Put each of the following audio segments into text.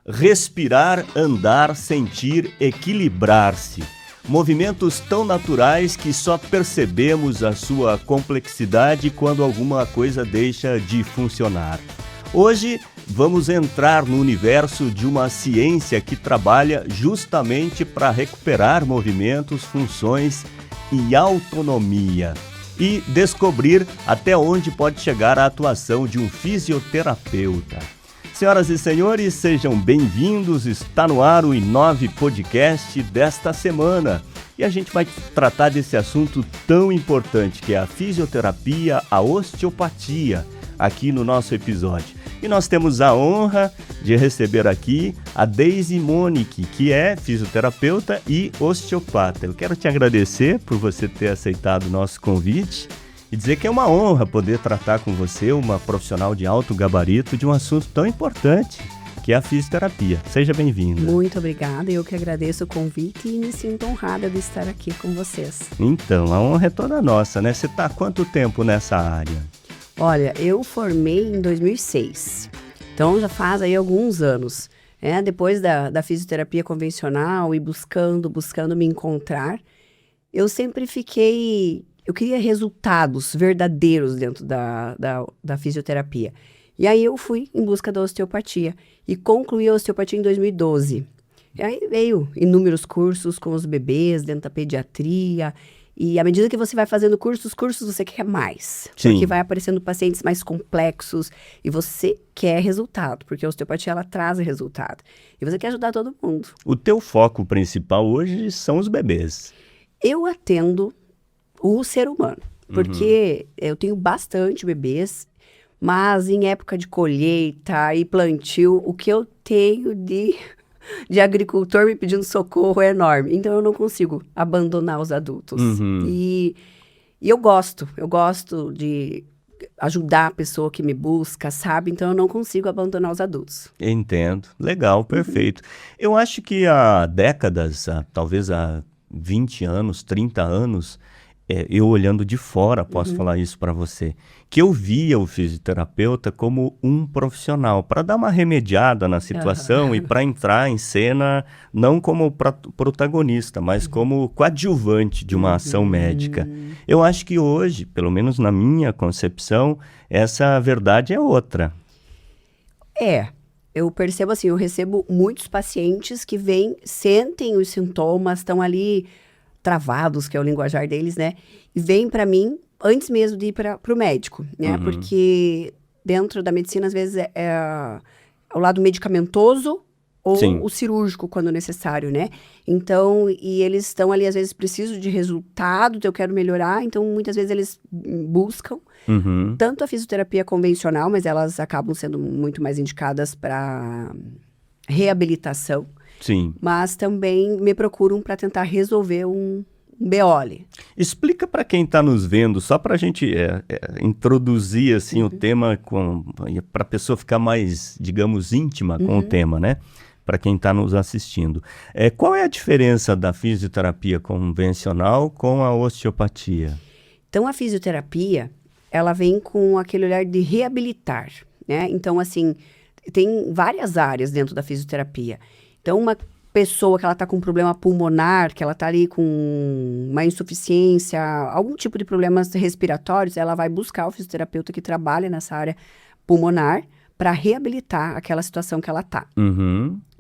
respirar, andar, sentir, equilibrar-se. Movimentos tão naturais que só percebemos a sua complexidade quando alguma coisa deixa de funcionar. Hoje, vamos entrar no universo de uma ciência que trabalha justamente para recuperar movimentos, funções e autonomia. E descobrir até onde pode chegar a atuação de um fisioterapeuta. Senhoras e senhores, sejam bem-vindos. Está no ar o Inove Podcast desta semana. E a gente vai tratar desse assunto tão importante que é a fisioterapia, a osteopatia, aqui no nosso episódio. E nós temos a honra de receber aqui a Deise Monique, que é fisioterapeuta e osteopata. Eu quero te agradecer por você ter aceitado o nosso convite e dizer que é uma honra poder tratar com você, uma profissional de alto gabarito, de um assunto tão importante, que é a fisioterapia. Seja bem-vinda. Muito obrigada, eu que agradeço o convite e me sinto honrada de estar aqui com vocês. Então, a honra é toda nossa, né? Você está há quanto tempo nessa área? Olha, eu formei em 2006, então já faz aí alguns anos. Depois da fisioterapia convencional e buscando me encontrar, eu sempre eu queria resultados verdadeiros dentro da fisioterapia. E aí eu fui em busca da osteopatia e concluí a osteopatia em 2012. E aí veio inúmeros cursos com os bebês dentro da pediatria. E à medida que você vai fazendo cursos você quer mais. Sim. Porque vai aparecendo pacientes mais complexos e você quer resultado, porque a osteopatia ela traz resultado. E você quer ajudar todo mundo. O teu foco principal hoje são os bebês. Eu atendo o ser humano, porque eu tenho bastante bebês, mas em época de colheita e plantio, o que eu tenho de agricultor me pedindo socorro é enorme. Então, eu não consigo abandonar os adultos. E eu gosto de ajudar a pessoa que me busca, sabe? Então, eu não consigo abandonar os adultos. Entendo. Legal, perfeito. Eu acho que há décadas, talvez há 20 anos, 30 anos, eu olhando de fora, posso falar isso para você, que eu via o fisioterapeuta como um profissional, para dar uma remediada na situação e para entrar em cena, não como protagonista, mas como coadjuvante de uma ação médica. Eu acho que hoje, pelo menos na minha concepção, essa verdade é outra. Eu percebo assim, eu recebo muitos pacientes que sentem os sintomas, estão ali travados, que é o linguajar deles, né? E vêm para mim antes mesmo de ir para o médico, né? Porque dentro da medicina, às vezes, é o lado medicamentoso ou Sim. o cirúrgico, quando necessário, né? Então, e eles estão ali, às vezes, precisam de resultado, eu quero melhorar, então, muitas vezes, eles buscam tanto a fisioterapia convencional, mas elas acabam sendo muito mais indicadas para reabilitação. Sim. Mas também me procuram para tentar resolver um BO. Explica para quem está nos vendo, só para a gente introduzir assim, o tema, para a pessoa ficar mais, digamos, íntima com o tema, né? Para quem está nos assistindo. Qual é a diferença da fisioterapia convencional com a osteopatia? Então, a fisioterapia, ela vem com aquele olhar de reabilitar, né? Então, assim, tem várias áreas dentro da fisioterapia. Então, uma pessoa que ela está com um problema pulmonar, que ela está ali com uma insuficiência, algum tipo de problemas respiratórios, ela vai buscar o fisioterapeuta que trabalha nessa área pulmonar para reabilitar aquela situação que ela está.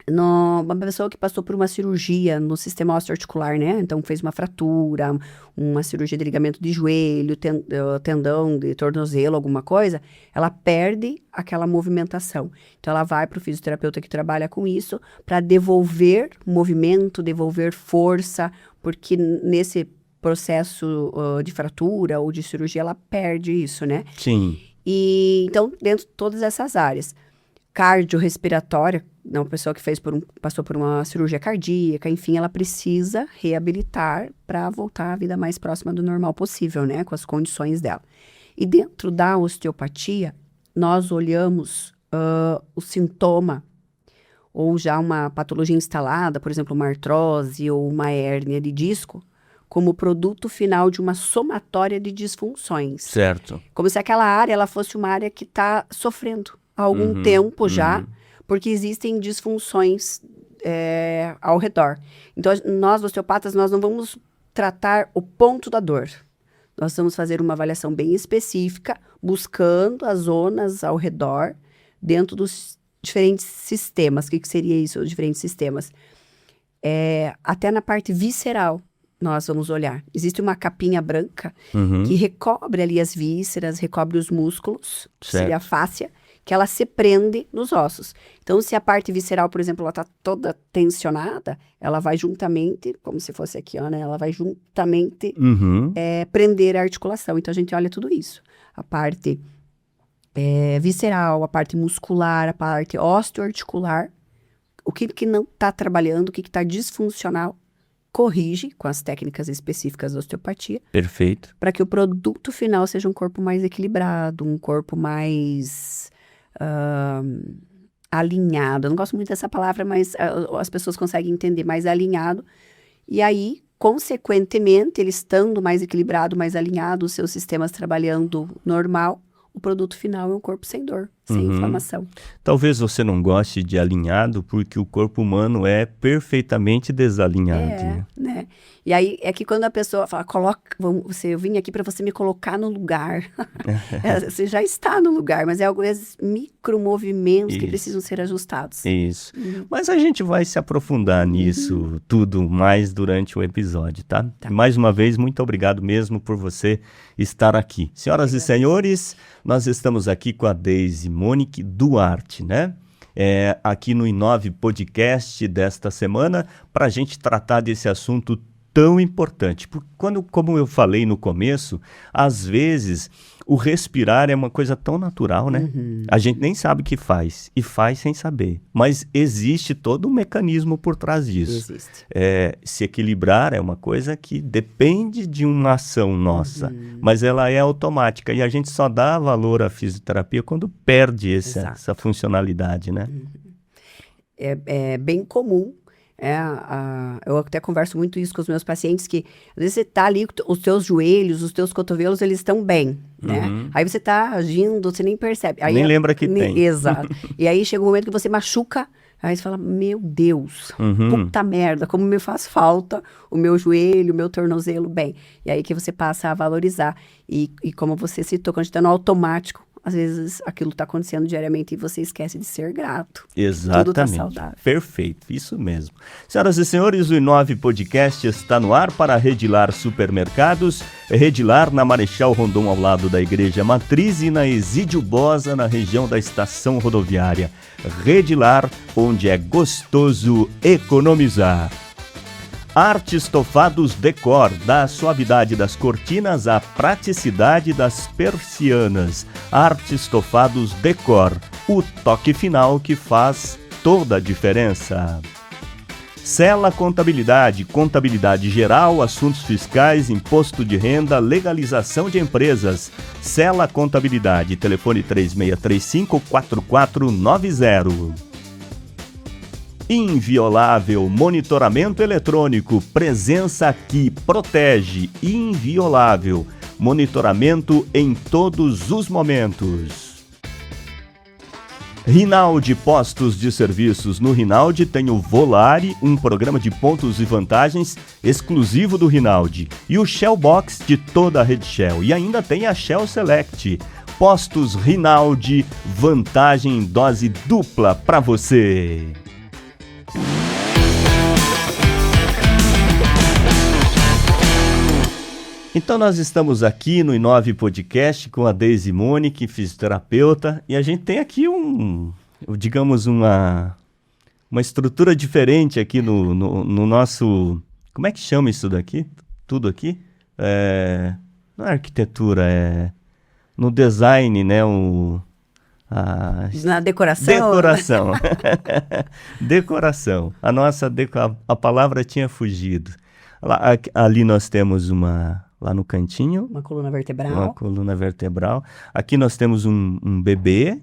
Uma pessoa que passou por uma cirurgia no sistema osteoarticular, né? Então, fez uma fratura, uma cirurgia de ligamento de joelho, tendão de tornozelo, alguma coisa, ela perde aquela movimentação. Então, ela vai para o fisioterapeuta que trabalha com isso para devolver movimento, devolver força, porque nesse processo de fratura ou de cirurgia, ela perde isso, né? Sim. E, então, dentro de todas essas áreas. Cardiorrespiratória, uma pessoa que passou por uma cirurgia cardíaca, enfim, ela precisa reabilitar para voltar à vida mais próxima do normal possível, né, com as condições dela. E dentro da osteopatia, nós olhamos o sintoma ou já uma patologia instalada, por exemplo, uma artrose ou uma hérnia de disco, como produto final de uma somatória de disfunções. Certo. Como se aquela área ela fosse uma área que está sofrendo há algum tempo já, porque existem disfunções ao redor. Então, nós, osteopatas, nós não vamos tratar o ponto da dor. Nós vamos fazer uma avaliação bem específica, buscando as zonas ao redor, dentro dos diferentes sistemas. O que seria isso, os diferentes sistemas? Até na parte visceral, nós vamos olhar. Existe uma capinha branca que recobre ali as vísceras, recobre os músculos, que seria a fáscia, que ela se prende nos ossos. Então, se a parte visceral, por exemplo, ela está toda tensionada, ela vai juntamente, como se fosse aqui, ó, né? Ela vai juntamente prender a articulação. Então, a gente olha tudo isso. A parte visceral, a parte muscular, a parte osteoarticular. O que não está trabalhando, o que está disfuncional, corrige com as técnicas específicas da osteopatia. Perfeito. Para que o produto final seja um corpo mais equilibrado, um corpo mais alinhado. Eu não gosto muito dessa palavra, mas as pessoas conseguem entender, mais alinhado. E aí, consequentemente, ele estando mais equilibrado, mais alinhado, os seus sistemas trabalhando normal, o produto final é um corpo sem dor, sem inflamação. Talvez você não goste de alinhado, porque o corpo humano é perfeitamente desalinhado. Né? E aí, é que quando a pessoa fala, eu vim aqui para você me colocar no lugar. Você já está no lugar, mas alguns micromovimentos que precisam ser ajustados. Isso. Mas a gente vai se aprofundar nisso tudo mais durante o episódio, tá? Mais uma vez, muito obrigado mesmo por você estar aqui. Senhoras e senhores, nós estamos aqui com a Deise Monique Duarte, né? Aqui no Inove Podcast desta semana, para a gente tratar desse assunto tão importante. Porque como eu falei no começo, às vezes o respirar é uma coisa tão natural, né? A gente nem sabe o que faz, e faz sem saber. Mas existe todo um mecanismo por trás disso. Existe. Se equilibrar é uma coisa que depende de uma ação nossa, mas ela é automática. E a gente só dá valor à fisioterapia quando perde essa funcionalidade, né? É bem comum. Eu até converso muito isso com os meus pacientes, que às vezes você está ali, os teus joelhos, os teus cotovelos, eles estão bem, né? Aí você está agindo, você nem percebe. Aí nem lembra que tem. Exato. E aí chega um momento que você machuca, aí você fala, meu Deus, puta merda, como me faz falta o meu joelho, o meu tornozelo bem. E aí que você passa a valorizar. E como você citou, quando a gente está no automático, às vezes aquilo está acontecendo diariamente e você esquece de ser grato. Exatamente. Tudo tá saudável. Perfeito, isso mesmo. Senhoras e senhores, o Inove Podcast está no ar para Redilar Supermercados. Redilar na Marechal Rondon, ao lado da Igreja Matriz, e na Exídio Bosa, na região da Estação Rodoviária. Redilar, onde é gostoso economizar. Arte Estofados Decor, da suavidade das cortinas à praticidade das persianas. Arte Estofados Decor, o toque final que faz toda a diferença. Sela Contabilidade, contabilidade geral, assuntos fiscais, imposto de renda, legalização de empresas. Sela Contabilidade, telefone 3635-4490. Inviolável, monitoramento eletrônico, presença aqui, protege. Inviolável, monitoramento em todos os momentos. Rinaldi Postos de Serviços. No Rinaldi tem o Volare, um programa de pontos e vantagens exclusivo do Rinaldi. E o Shell Box de toda a rede Shell. E ainda tem a Shell Select. Postos Rinaldi, vantagem em dose dupla para você. Então nós estamos aqui no Inove Podcast com a Deise Monique, fisioterapeuta, e a gente tem aqui digamos uma estrutura diferente aqui no nosso... Como é que chama isso daqui? Tudo aqui? Não é arquitetura, no design, né? Na decoração? Decoração. Decoração. A palavra tinha fugido. Ali nós temos lá no cantinho. Uma coluna vertebral. Uma coluna vertebral. Aqui nós temos um bebê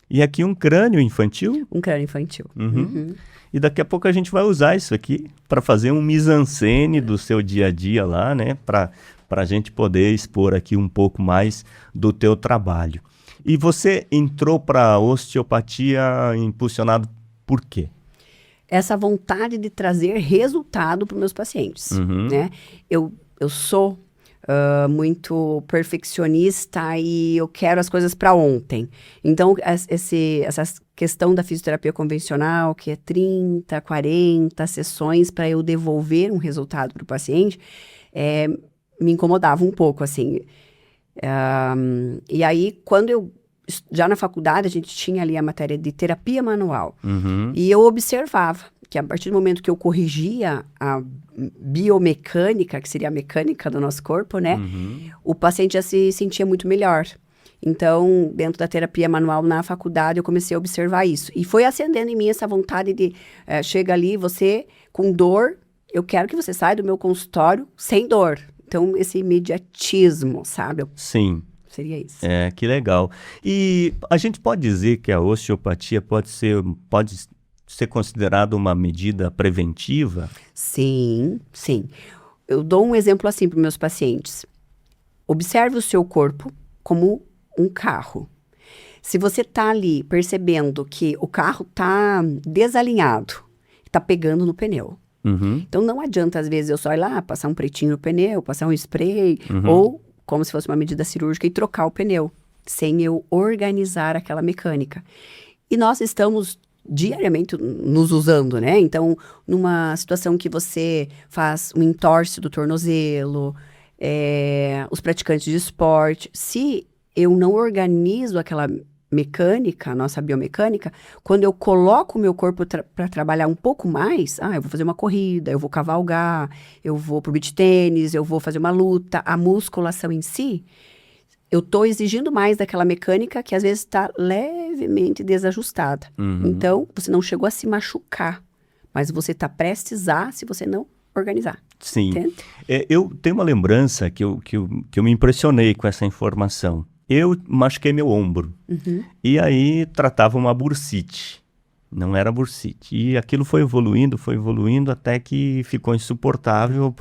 e aqui um crânio infantil. Um crânio infantil. E daqui a pouco a gente vai usar isso aqui para fazer um mise-en-scène do seu dia a dia lá, né? Para a gente poder expor aqui um pouco mais do teu trabalho. E você entrou para a osteopatia impulsionado por quê? Essa vontade de trazer resultado para os meus pacientes, né? Eu sou muito perfeccionista e eu quero as coisas para ontem. Então, essa questão da fisioterapia convencional, que é 30, 40 sessões para eu devolver um resultado para o paciente, me incomodava um pouco, assim. E aí, já na faculdade, a gente tinha ali a matéria de terapia manual. E eu observava que a partir do momento que eu corrigia a biomecânica, que seria a mecânica do nosso corpo, né? O paciente já se sentia muito melhor. Então, dentro da terapia manual na faculdade, eu comecei a observar isso. E foi acendendo em mim essa vontade de, chega ali, você com dor, eu quero que você saia do meu consultório sem dor. Então, esse imediatismo, sabe? Sim. Seria isso. Que legal. E a gente pode dizer que a osteopatia pode ser considerada uma medida preventiva? Sim, sim. Eu dou um exemplo assim para os meus pacientes. Observe o seu corpo como um carro. Se você está ali percebendo que o carro está desalinhado, está pegando no pneu. Então, não adianta, às vezes, eu só ir lá, passar um pretinho no pneu, passar um spray, ou, como se fosse uma medida cirúrgica, e trocar o pneu, sem eu organizar aquela mecânica. E nós estamos diariamente nos usando, né? Então, numa situação que você faz um entorse do tornozelo, os praticantes de esporte, se eu não organizo aquela mecânica, nossa biomecânica, quando eu coloco o meu corpo para trabalhar um pouco mais, eu vou fazer uma corrida, eu vou cavalgar, eu vou pro beach tênis, eu vou fazer uma luta, a musculação em si, eu estou exigindo mais daquela mecânica que às vezes está levemente desajustada. Então, você não chegou a se machucar, mas você está prestes a, se você não organizar. Sim. Eu tenho uma lembrança que eu me impressionei com essa informação. Eu machuquei meu ombro. E aí tratava uma bursite. Não era bursite. E aquilo foi evoluindo até que ficou insuportável.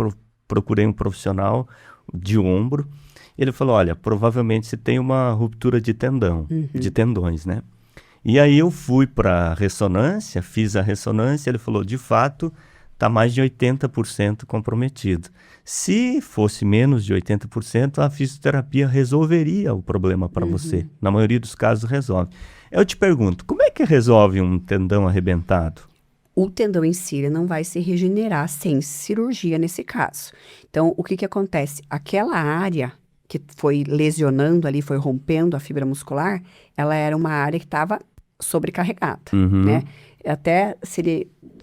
Procurei um profissional de ombro. Ele falou, olha, provavelmente você tem uma ruptura de tendão, de tendões, né? E aí eu fui para a ressonância, fiz a ressonância, ele falou, de fato, está mais de 80% comprometido. Se fosse menos de 80%, a fisioterapia resolveria o problema para você. Na maioria dos casos, resolve. Eu te pergunto, como é que resolve um tendão arrebentado? O tendão em si não vai se regenerar sem cirurgia nesse caso. Então, o que acontece? Aquela área que foi lesionando ali, foi rompendo a fibra muscular, ela era uma área que estava sobrecarregada, né? Até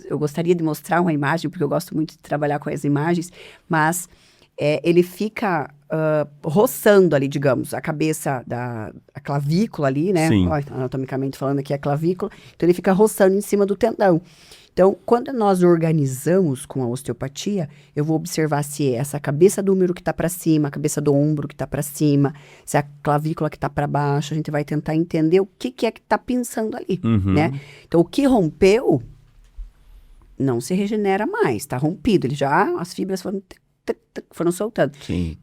eu gostaria de mostrar uma imagem, porque eu gosto muito de trabalhar com as imagens, mas ele fica roçando ali, digamos, a cabeça a clavícula ali, né? Sim. Anatomicamente falando aqui, a clavícula. Então, ele fica roçando em cima do tendão. Então, quando nós organizamos com a osteopatia, eu vou observar se é essa cabeça do úmero que está para cima, a cabeça do ombro que está para cima, se é a clavícula que está para baixo. A gente vai tentar entender o que é que está pensando ali, né? Então, o que rompeu não se regenera mais, está rompido. As fibras foram soltando. Sim.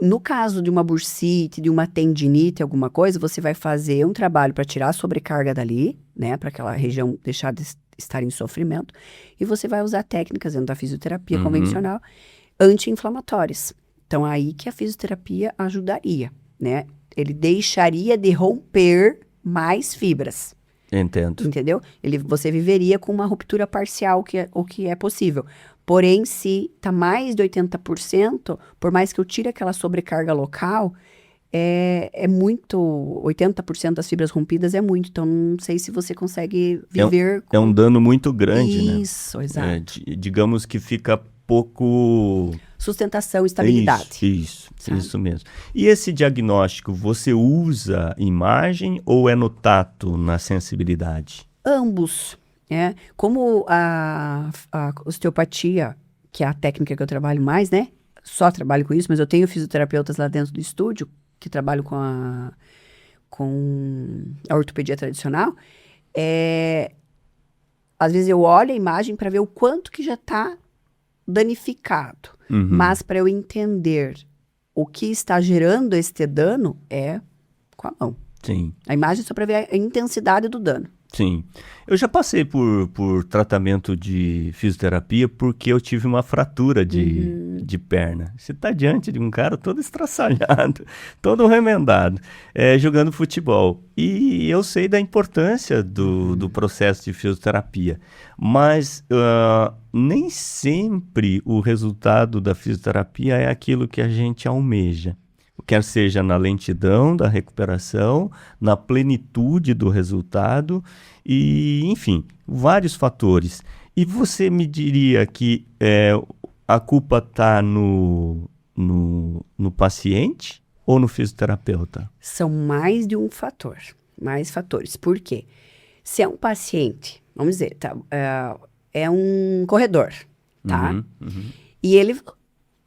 No caso de uma bursite, de uma tendinite, alguma coisa, você vai fazer um trabalho para tirar a sobrecarga dali, né? Para aquela região deixar de estar em sofrimento. E você vai usar técnicas dentro da fisioterapia convencional anti-inflamatórias. Então, aí que a fisioterapia ajudaria, né? Ele deixaria de romper mais fibras. Entendo. Entendeu? Você viveria com uma ruptura parcial, o que é possível. Porém, se está mais de 80%, por mais que eu tire aquela sobrecarga local, é muito, 80% das fibras rompidas é muito. Então, não sei se você consegue viver É um dano muito grande, né? Isso, exato. Digamos que fica pouco... Sustentação, estabilidade. Isso mesmo. E esse diagnóstico, você usa imagem ou é no tato, na sensibilidade? Ambos. Como a osteopatia, que é a técnica que eu trabalho mais, né? Só trabalho com isso, mas eu tenho fisioterapeutas lá dentro do estúdio que trabalham com a ortopedia tradicional. Às vezes eu olho a imagem para ver o quanto que já está danificado. Mas para eu entender o que está gerando este dano é com a mão. Sim. A imagem é só para ver a intensidade do dano. Sim. Eu já passei por tratamento de fisioterapia porque eu tive uma fratura de perna. Você está diante de um cara todo estraçalhado, todo remendado, jogando futebol. E eu sei da importância do processo de fisioterapia. Mas nem sempre o resultado da fisioterapia é aquilo que a gente almeja. Quer seja na lentidão da recuperação, na plenitude do resultado e, enfim, vários fatores. E você me diria que a culpa está no paciente ou no fisioterapeuta? São mais de um fator, mais fatores. Por quê? Se é um paciente, vamos dizer, é um corredor, tá? E ele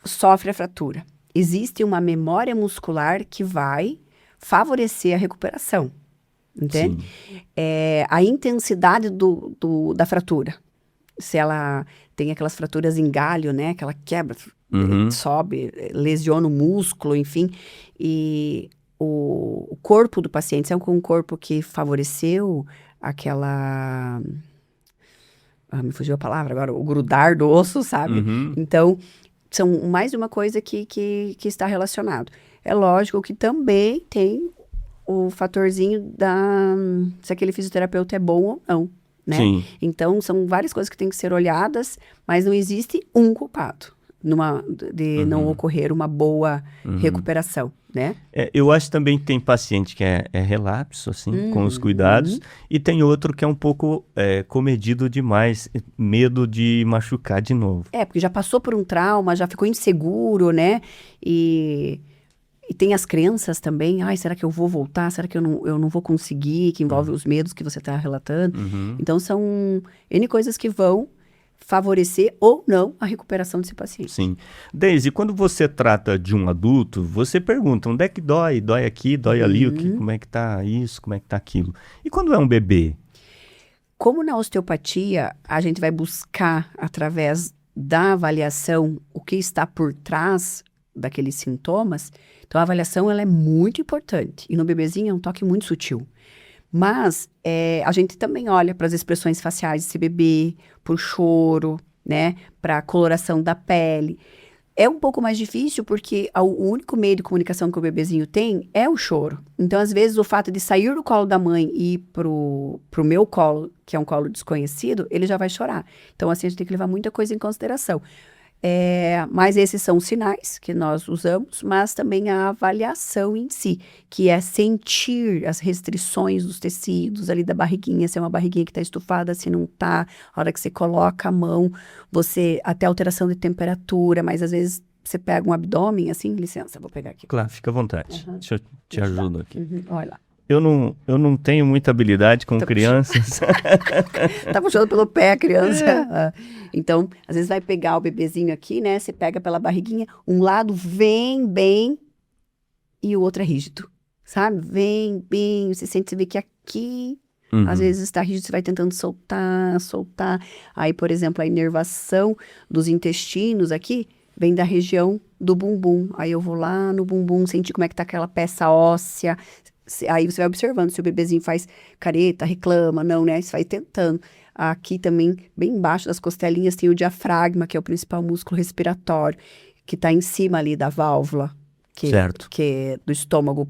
sofre a fratura. Existe uma memória muscular que vai favorecer a recuperação, entende? A intensidade da fratura. Se ela tem aquelas fraturas em galho, né? Que ela quebra, sobe, lesiona o músculo, enfim. E o corpo do paciente, se é um corpo que favoreceu aquela... me fugiu a palavra agora, o grudar do osso, sabe? Então... são mais de uma coisa que está relacionado. É lógico que também tem o fatorzinho se aquele fisioterapeuta é bom ou não, né? Sim. Então, são várias coisas que têm que ser olhadas, mas não existe um culpado de não ocorrer uma boa recuperação, né? Eu acho também que tem paciente que é relapso, assim, com os cuidados, e tem outro que é um pouco comedido demais, medo de machucar de novo. Porque já passou por um trauma, já ficou inseguro, né? E tem as crenças também. Ai, será que eu vou voltar? Será que eu não vou conseguir? Que envolve os medos que você está relatando. Então, são N coisas que vão favorecer ou não a recuperação desse paciente. Sim. Deise, quando você trata de um adulto, você pergunta onde é que dói? Dói aqui, dói ali? Como é que tá isso? Como é que tá aquilo? E quando é um bebê? Como na osteopatia, a gente vai buscar, através da avaliação, o que está por trás daqueles sintomas, então a avaliação ela é muito importante. E no bebezinho é um toque muito sutil. Mas a gente também olha para as expressões faciais desse bebê, para o choro, né, para a coloração da pele. É um pouco mais difícil porque o único meio de comunicação que o bebezinho tem é o choro. Então, às vezes, o fato de sair do colo da mãe e ir pro meu colo, que é um colo desconhecido, ele já vai chorar. Então, assim, a gente tem que levar muita coisa em consideração. Mas esses são os sinais que nós usamos, mas também a avaliação em si, que é sentir as restrições dos tecidos ali da barriguinha, se é uma barriguinha que está estufada, se não está, a hora que você coloca a mão, até alteração de temperatura, mas às vezes você pega um abdômen, assim, licença, vou pegar aqui. Claro, fica à vontade, deixa eu te ajudo aqui. Olha lá. Eu não tenho muita habilidade com crianças. Tá puxando pelo pé a criança. Então, às vezes vai pegar o bebezinho aqui, né? Você pega pela barriguinha, um lado vem bem e o outro é rígido, sabe? Vem bem, você vê que aqui, às vezes está rígido, você vai tentando soltar. Aí, por exemplo, a inervação dos intestinos aqui vem da região do bumbum. Aí eu vou lá no bumbum, sentir como é que tá aquela peça óssea. Aí você vai observando se o bebezinho faz careta, reclama, não, né? Você vai tentando. Aqui também, bem embaixo das costelinhas, tem o diafragma, que é o principal músculo respiratório, que está em cima ali da válvula, certo. Que é do estômago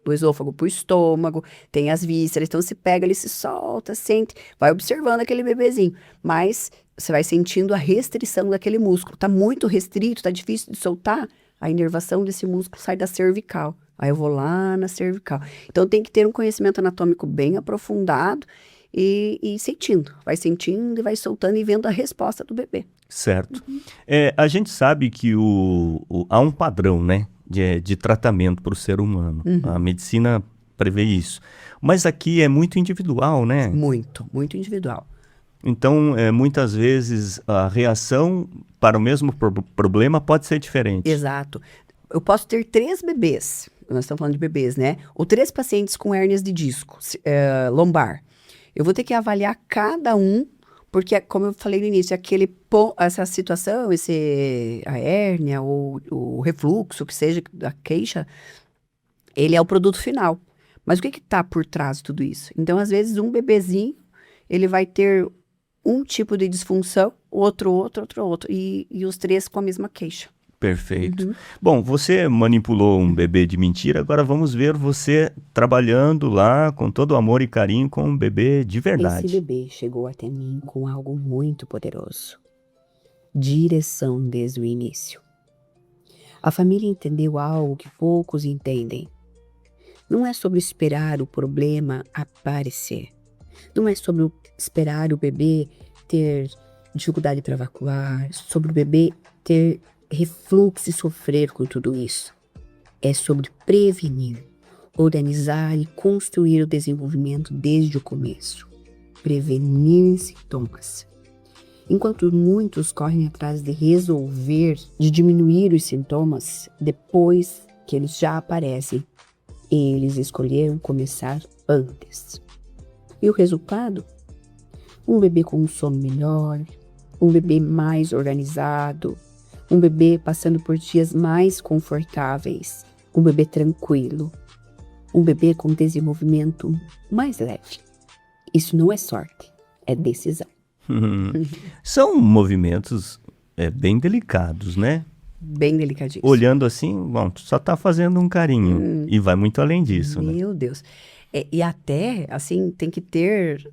do esôfago para o estômago, tem as vísceras. Então, você pega ali, se solta, sente, vai observando aquele bebezinho. Mas você vai sentindo a restrição daquele músculo. Está muito restrito, está difícil de soltar, a inervação desse músculo sai da cervical. Aí eu vou lá na cervical. Então, tem que ter um conhecimento anatômico bem aprofundado e sentindo. Vai sentindo e vai soltando e vendo a resposta do bebê. Certo. A gente sabe que há um padrão, né, de tratamento para o ser humano. A medicina prevê isso. Mas aqui é muito individual, né? Muito, muito individual. Então, muitas vezes, a reação para o mesmo problema pode ser diferente. Exato. Eu posso ter 3 bebês, nós estamos falando de bebês, né? Ou 3 pacientes com hérnias de disco, lombar. Eu vou ter que avaliar cada um, porque, como eu falei no início, essa situação, a hérnia ou o refluxo, que seja, a queixa, Ele é o produto final. Mas o que está por trás de tudo isso? Então, às vezes, um bebezinho, ele vai ter um tipo de disfunção, outro. E os três com a mesma queixa. Perfeito. Bom, você manipulou um bebê de mentira, agora vamos ver você trabalhando lá com todo o amor e carinho com um bebê de verdade. Esse bebê chegou até mim com algo muito poderoso. Direção desde o início. A família entendeu algo que poucos entendem. Não é sobre esperar o problema aparecer. Não é sobre esperar o bebê ter dificuldade para evacuar, sobre o bebê ter refluxo e sofrer com tudo isso. É sobre prevenir, organizar e construir o desenvolvimento desde o começo. Prevenir sintomas. Enquanto muitos correm atrás de resolver, de diminuir os sintomas depois que eles já aparecem, eles escolheram começar antes. E o resultado? Um bebê com um sono melhor, um bebê mais organizado, um bebê passando por dias mais confortáveis, um bebê tranquilo, um bebê com desenvolvimento mais leve. Isso não é sorte, é decisão. São movimentos bem delicados, né? Bem delicadíssimo. Olhando assim, bom, tu só tá fazendo um carinho. E vai muito além disso, né? Meu Deus. E até, assim, tem que ter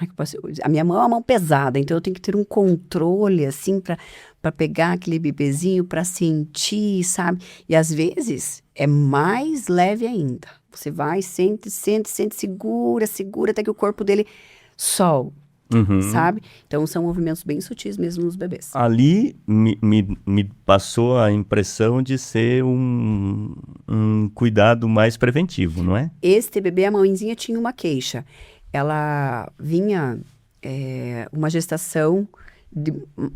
Ai, que eu posso dizer? A minha mão é uma mão pesada, então eu tenho que ter um controle, assim, para pegar aquele bebezinho, para sentir, sabe? E às vezes é mais leve ainda. Você vai, sente, segura, até que o corpo dele solta. Sabe? Então, são movimentos bem sutis mesmo nos bebês. Ali me passou a impressão de ser um cuidado mais preventivo, não é? Este bebê, a mãezinha tinha uma queixa. Ela vinha uma gestação,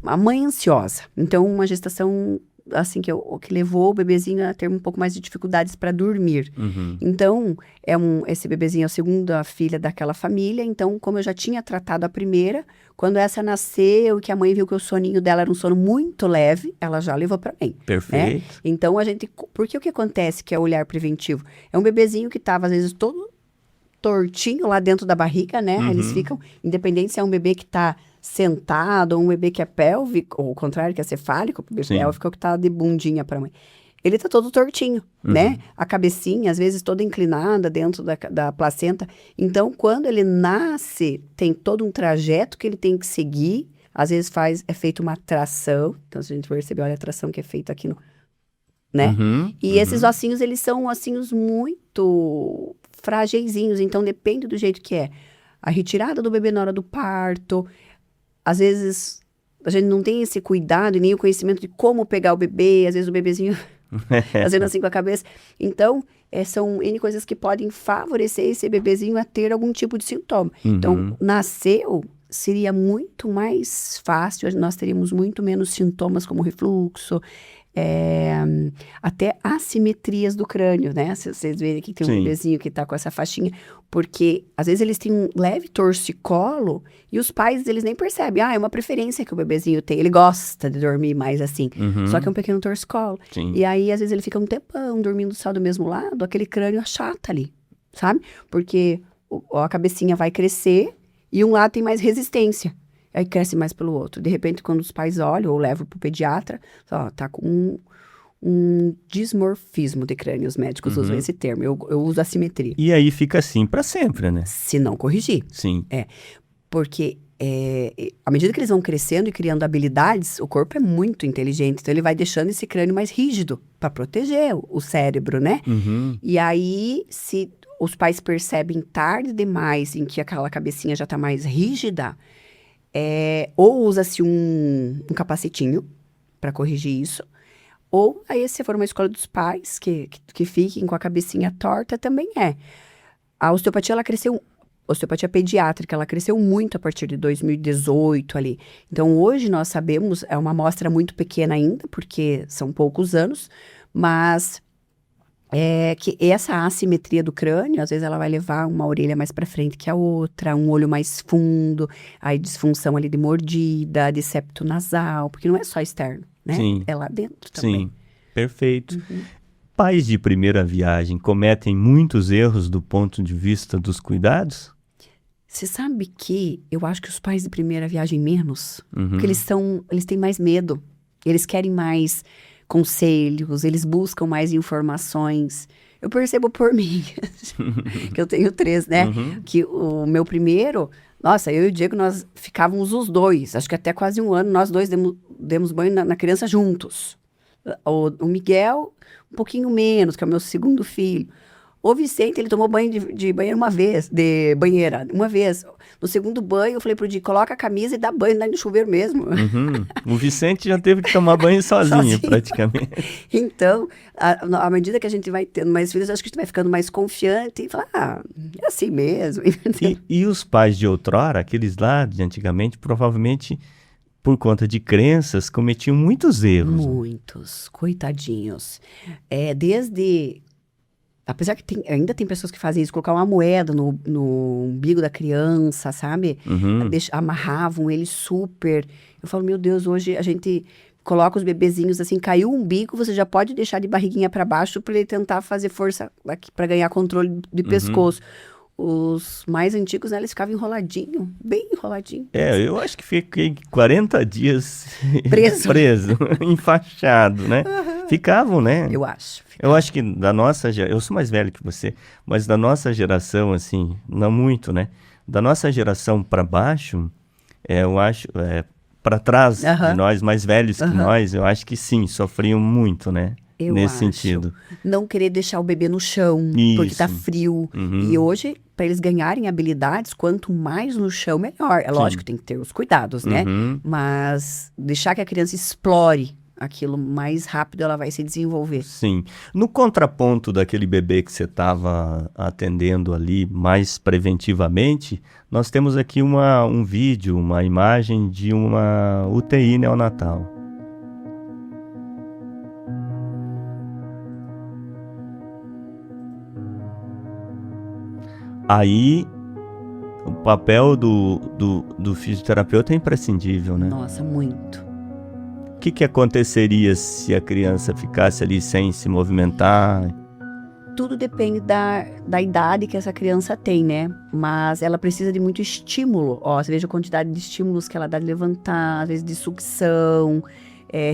a mãe ansiosa. Então, uma gestação assim que levou o bebezinho a ter um pouco mais de dificuldades para dormir. Então, esse bebezinho é a segunda filha daquela família. Então, como eu já tinha tratado a primeira, quando essa nasceu, que a mãe viu que o soninho dela era um sono muito leve, ela já levou para mim. Perfeito. Né? Então, porque o que acontece que é o olhar preventivo? É um bebezinho que estava, às vezes, todo tortinho lá dentro da barriga, né? Eles ficam, independente se é um bebê que está sentado ou um bebê que é pélvico, ou o contrário, que é cefálico, o bebê pélvico que tá de bundinha para mãe. Ele tá todo tortinho, né? A cabecinha, às vezes, toda inclinada dentro da placenta. Então, quando ele nasce, tem todo um trajeto que ele tem que seguir. Às vezes é feita uma tração. Então, se a gente perceber, olha a tração que é feita aqui no... né? E esses ossinhos, eles são ossinhos muito frageizinhos. Então, depende do jeito que é. A retirada do bebê na hora do parto... Às vezes, a gente não tem esse cuidado e nem o conhecimento de como pegar o bebê. Às vezes, o bebezinho fazendo assim com a cabeça. Então, são N coisas que podem favorecer esse bebezinho a ter algum tipo de sintoma. Então, nasceu, seria muito mais fácil. Nós teríamos muito menos sintomas como refluxo, até assimetrias do crânio, né? Se vocês verem aqui, tem um bebezinho que tá com essa faixinha, porque às vezes eles têm um leve torcicolo e os pais, eles nem percebem. É uma preferência que o bebezinho tem, ele gosta de dormir mais assim, só que é um pequeno torcicolo. E aí, às vezes, ele fica um tempão dormindo só do mesmo lado, aquele crânio achata ali, sabe? Porque a cabecinha vai crescer e um lado tem mais resistência. Aí cresce mais pelo outro. De repente, quando os pais olham ou levam para o pediatra, tá com um dismorfismo de crânio. Os médicos usam esse termo. Eu uso assimetria. E aí fica assim para sempre, né? Se não corrigir. Sim. Porque à medida que eles vão crescendo e criando habilidades, o corpo é muito inteligente. Então, ele vai deixando esse crânio mais rígido para proteger o cérebro, né? E aí, se os pais percebem tarde demais em que aquela cabecinha já está mais rígida... ou usa-se um capacetinho para corrigir isso, ou aí se for uma escola dos pais que fiquem com a cabecinha torta, também é. A osteopatia, osteopatia pediátrica, ela cresceu muito a partir de 2018 ali. Então, hoje nós sabemos, é uma amostra muito pequena ainda, porque são poucos anos, mas... que essa assimetria do crânio, às vezes ela vai levar uma orelha mais para frente que a outra, um olho mais fundo, aí disfunção ali de mordida, de septo nasal, porque não é só externo, né? Sim. É lá dentro também. Sim, perfeito. pais de primeira viagem cometem muitos erros do ponto de vista dos cuidados? Você sabe que eu acho que os pais de primeira viagem menos, Uhum. porque eles têm mais medo, eles querem mais conselhos, eles buscam mais informações. Eu percebo por mim, que eu tenho 3, né? Uhum. Que o meu primeiro, nossa, eu e o Diego, nós ficávamos os dois, acho que até quase um ano, nós dois demos banho na criança juntos. O Miguel, um pouquinho menos, que é o meu segundo filho. O Vicente, ele tomou banho de banheiro de banheira, uma vez. No segundo banho, eu falei pro Di, coloca a camisa e dá banho no chuveiro mesmo. Uhum. O Vicente já teve que tomar banho sozinho, praticamente. Então, à medida que a gente vai tendo mais filhos, acho que a gente vai ficando mais confiante e falar, é assim mesmo. E os pais de outrora, aqueles lá de antigamente, provavelmente, por conta de crenças, cometiam muitos erros. Muitos, coitadinhos. Apesar que ainda tem pessoas que fazem isso, colocar uma moeda no umbigo da criança, sabe? Uhum. Amarravam ele super. Eu falo, meu Deus, hoje a gente coloca os bebezinhos assim, caiu o umbigo, você já pode deixar de barriguinha para baixo para ele tentar fazer força aqui para ganhar controle de pescoço. Os mais antigos, né, eles ficavam enroladinho, bem enroladinho. Eu acho que fiquei 40 dias Preso. enfaixado, né? Ficavam, né? Eu acho. Eu acho que da nossa geração, eu sou mais velho que você, mas da nossa geração, assim, não muito, né? Da nossa geração para baixo, eu acho, para trás de nós, mais velhos que nós, eu acho que sim, sofriam muito, né? Nesse sentido. Não querer deixar o bebê no chão, porque tá frio. E hoje, para eles ganharem habilidades, quanto mais no chão, melhor. É lógico que tem que ter os cuidados, né? Mas deixar que a criança explore aquilo mais rápido, ela vai se desenvolver. Sim. No contraponto daquele bebê que você estava atendendo ali mais preventivamente, nós temos aqui um vídeo, uma imagem de uma UTI neonatal. Aí, o papel do fisioterapeuta é imprescindível, né? Nossa, muito. O que aconteceria se a criança ficasse ali sem se movimentar? Tudo depende da idade que essa criança tem, né? Mas ela precisa de muito estímulo. Ó, você veja a quantidade de estímulos que ela dá de levantar, às vezes de sucção,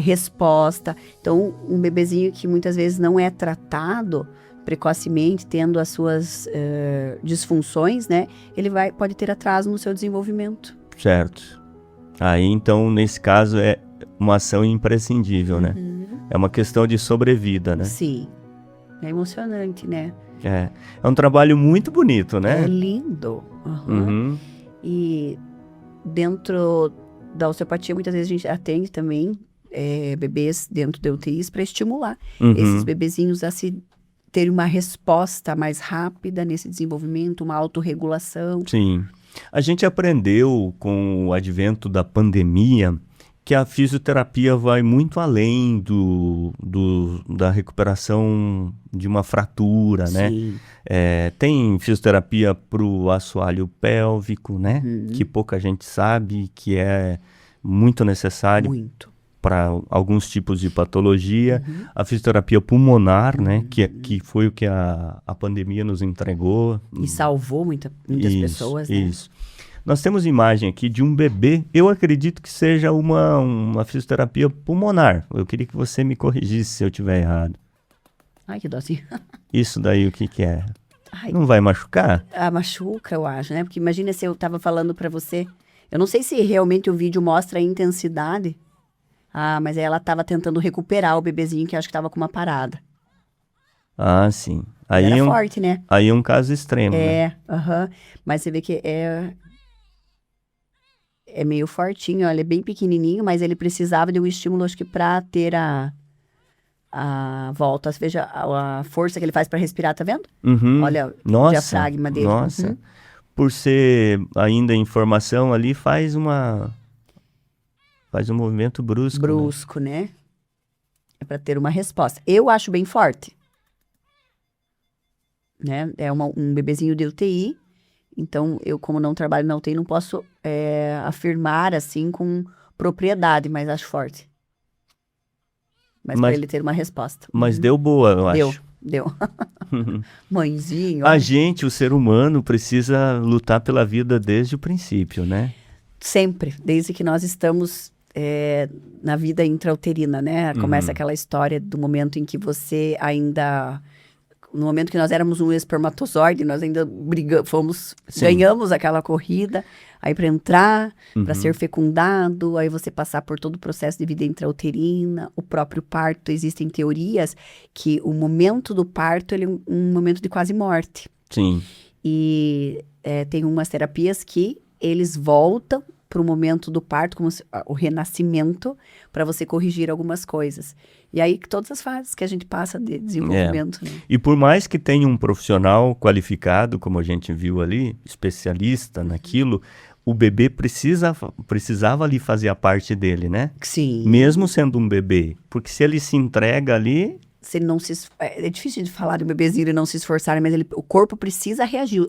resposta. Então, um bebezinho que muitas vezes não é tratado precocemente, tendo as suas disfunções, né? Ele pode ter atraso no seu desenvolvimento. Certo. Aí, então, nesse caso, é uma ação imprescindível, né? É uma questão de sobrevida, né? Sim. É emocionante, né? É um trabalho muito bonito, né? É lindo. E dentro da osteopatia, muitas vezes a gente atende também bebês dentro da UTIs para estimular esses bebezinhos a ter uma resposta mais rápida nesse desenvolvimento, uma autorregulação. Sim. A gente aprendeu com o advento da pandemia que a fisioterapia vai muito além da recuperação de uma fratura, né? Sim. Tem fisioterapia para o assoalho pélvico, né? Que pouca gente sabe, que é muito necessário. Muito. Para alguns tipos de patologia. A fisioterapia pulmonar, né? Que foi o que a pandemia nos entregou. E salvou muitas pessoas, né? Isso. Nós temos imagem aqui de um bebê, eu acredito que seja uma fisioterapia pulmonar. Eu queria que você me corrigisse se eu estiver errado. Ai, que docinho. Isso daí o que é? Ai, não vai machucar? Machuca, eu acho, né? Porque imagina se eu tava falando para você. Eu não sei se realmente o vídeo mostra a intensidade. Mas aí ela tava tentando recuperar o bebezinho que acho que tava com uma parada. Ah, sim. Aí era forte, né? Aí é um caso extremo, né? Mas você vê que é meio fortinho, ele é bem pequenininho, mas ele precisava de um estímulo, acho que pra ter a volta. Você veja a força que ele faz para respirar, tá vendo? Olha o diafragma dele. Nossa, por ser ainda em formação ali, faz um movimento brusco. Brusco, né? É para ter uma resposta. Eu acho bem forte. Né? É um bebezinho de UTI. Então, eu, como não trabalho na UTI, não posso afirmar, assim, com propriedade, mas acho forte. mas para ele ter uma resposta. Mas deu boa, eu acho. Deu. Mãezinho. A gente, o ser humano, precisa lutar pela vida desde o princípio, né? Sempre, desde que nós estamos na vida intrauterina, né? Começa aquela história do momento em que você ainda... No momento que nós éramos um espermatozoide, nós ainda ganhamos aquela corrida, aí para entrar, para ser fecundado, aí você passar por todo o processo de vida intrauterina, o próprio parto. Existem teorias que o momento do parto ele é um momento de quase morte. Sim. E tem umas terapias que eles voltam para o momento do parto, como o renascimento, para você corrigir algumas coisas. E aí, todas as fases que a gente passa de desenvolvimento. Né? E por mais que tenha um profissional qualificado, como a gente viu ali, especialista naquilo, o bebê precisava ali fazer a parte dele, né? Sim. Mesmo sendo um bebê. Porque se ele se entrega ali... Se ele não é difícil de falar de um bebezinho e não se esforçar, mas o corpo precisa reagir.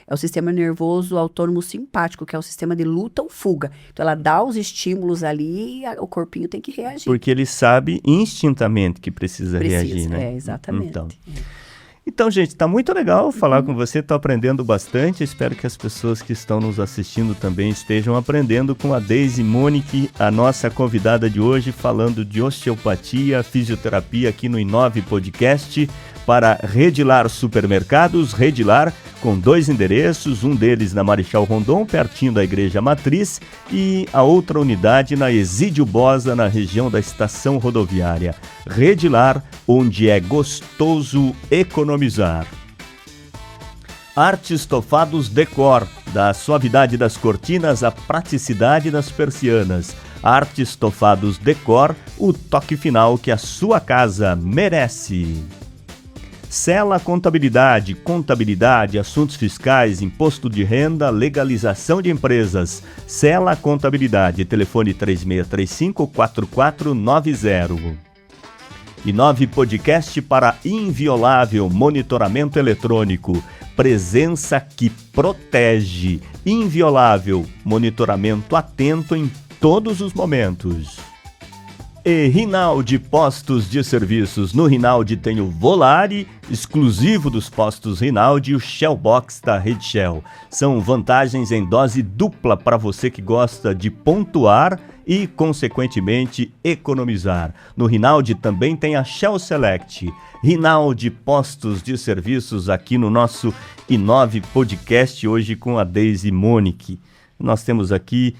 É o sistema nervoso autônomo simpático, que é o sistema de luta ou fuga. Então, ela dá os estímulos ali e o corpinho tem que reagir. Porque ele sabe instintamente que precisa reagir, né? Exatamente. Então, gente, está muito legal falar com você, estou aprendendo bastante. Espero que as pessoas que estão nos assistindo também estejam aprendendo com a Deise Monique, a nossa convidada de hoje, falando de osteopatia, fisioterapia aqui no Inove Podcast para Redilar Supermercados. Redilar com 2 endereços, um deles na Marechal Rondon, pertinho da Igreja Matriz, e a outra unidade na Exídio Bosa, na região da Estação Rodoviária. Redilar, onde é gostoso economizar. Arte Estofados Decor, da suavidade das cortinas à praticidade das persianas. Arte Estofados Decor, o toque final que a sua casa merece. Sela Contabilidade, assuntos fiscais, imposto de renda, legalização de empresas. Sela Contabilidade, telefone 3635-4490. Inove Podcast para Inviolável, monitoramento eletrônico. Presença que protege. Inviolável, monitoramento atento em todos os momentos. E Rinaldi Postos de Serviços. No Rinaldi tem o Volare, exclusivo dos postos Rinaldi, e o Shell Box da Rede Shell. São vantagens em dose dupla para você que gosta de pontuar e, consequentemente, economizar. No Rinaldi também tem a Shell Select. Rinaldi Postos de Serviços aqui no nosso Inove Podcast, hoje com a Deise Monique. Nós temos aqui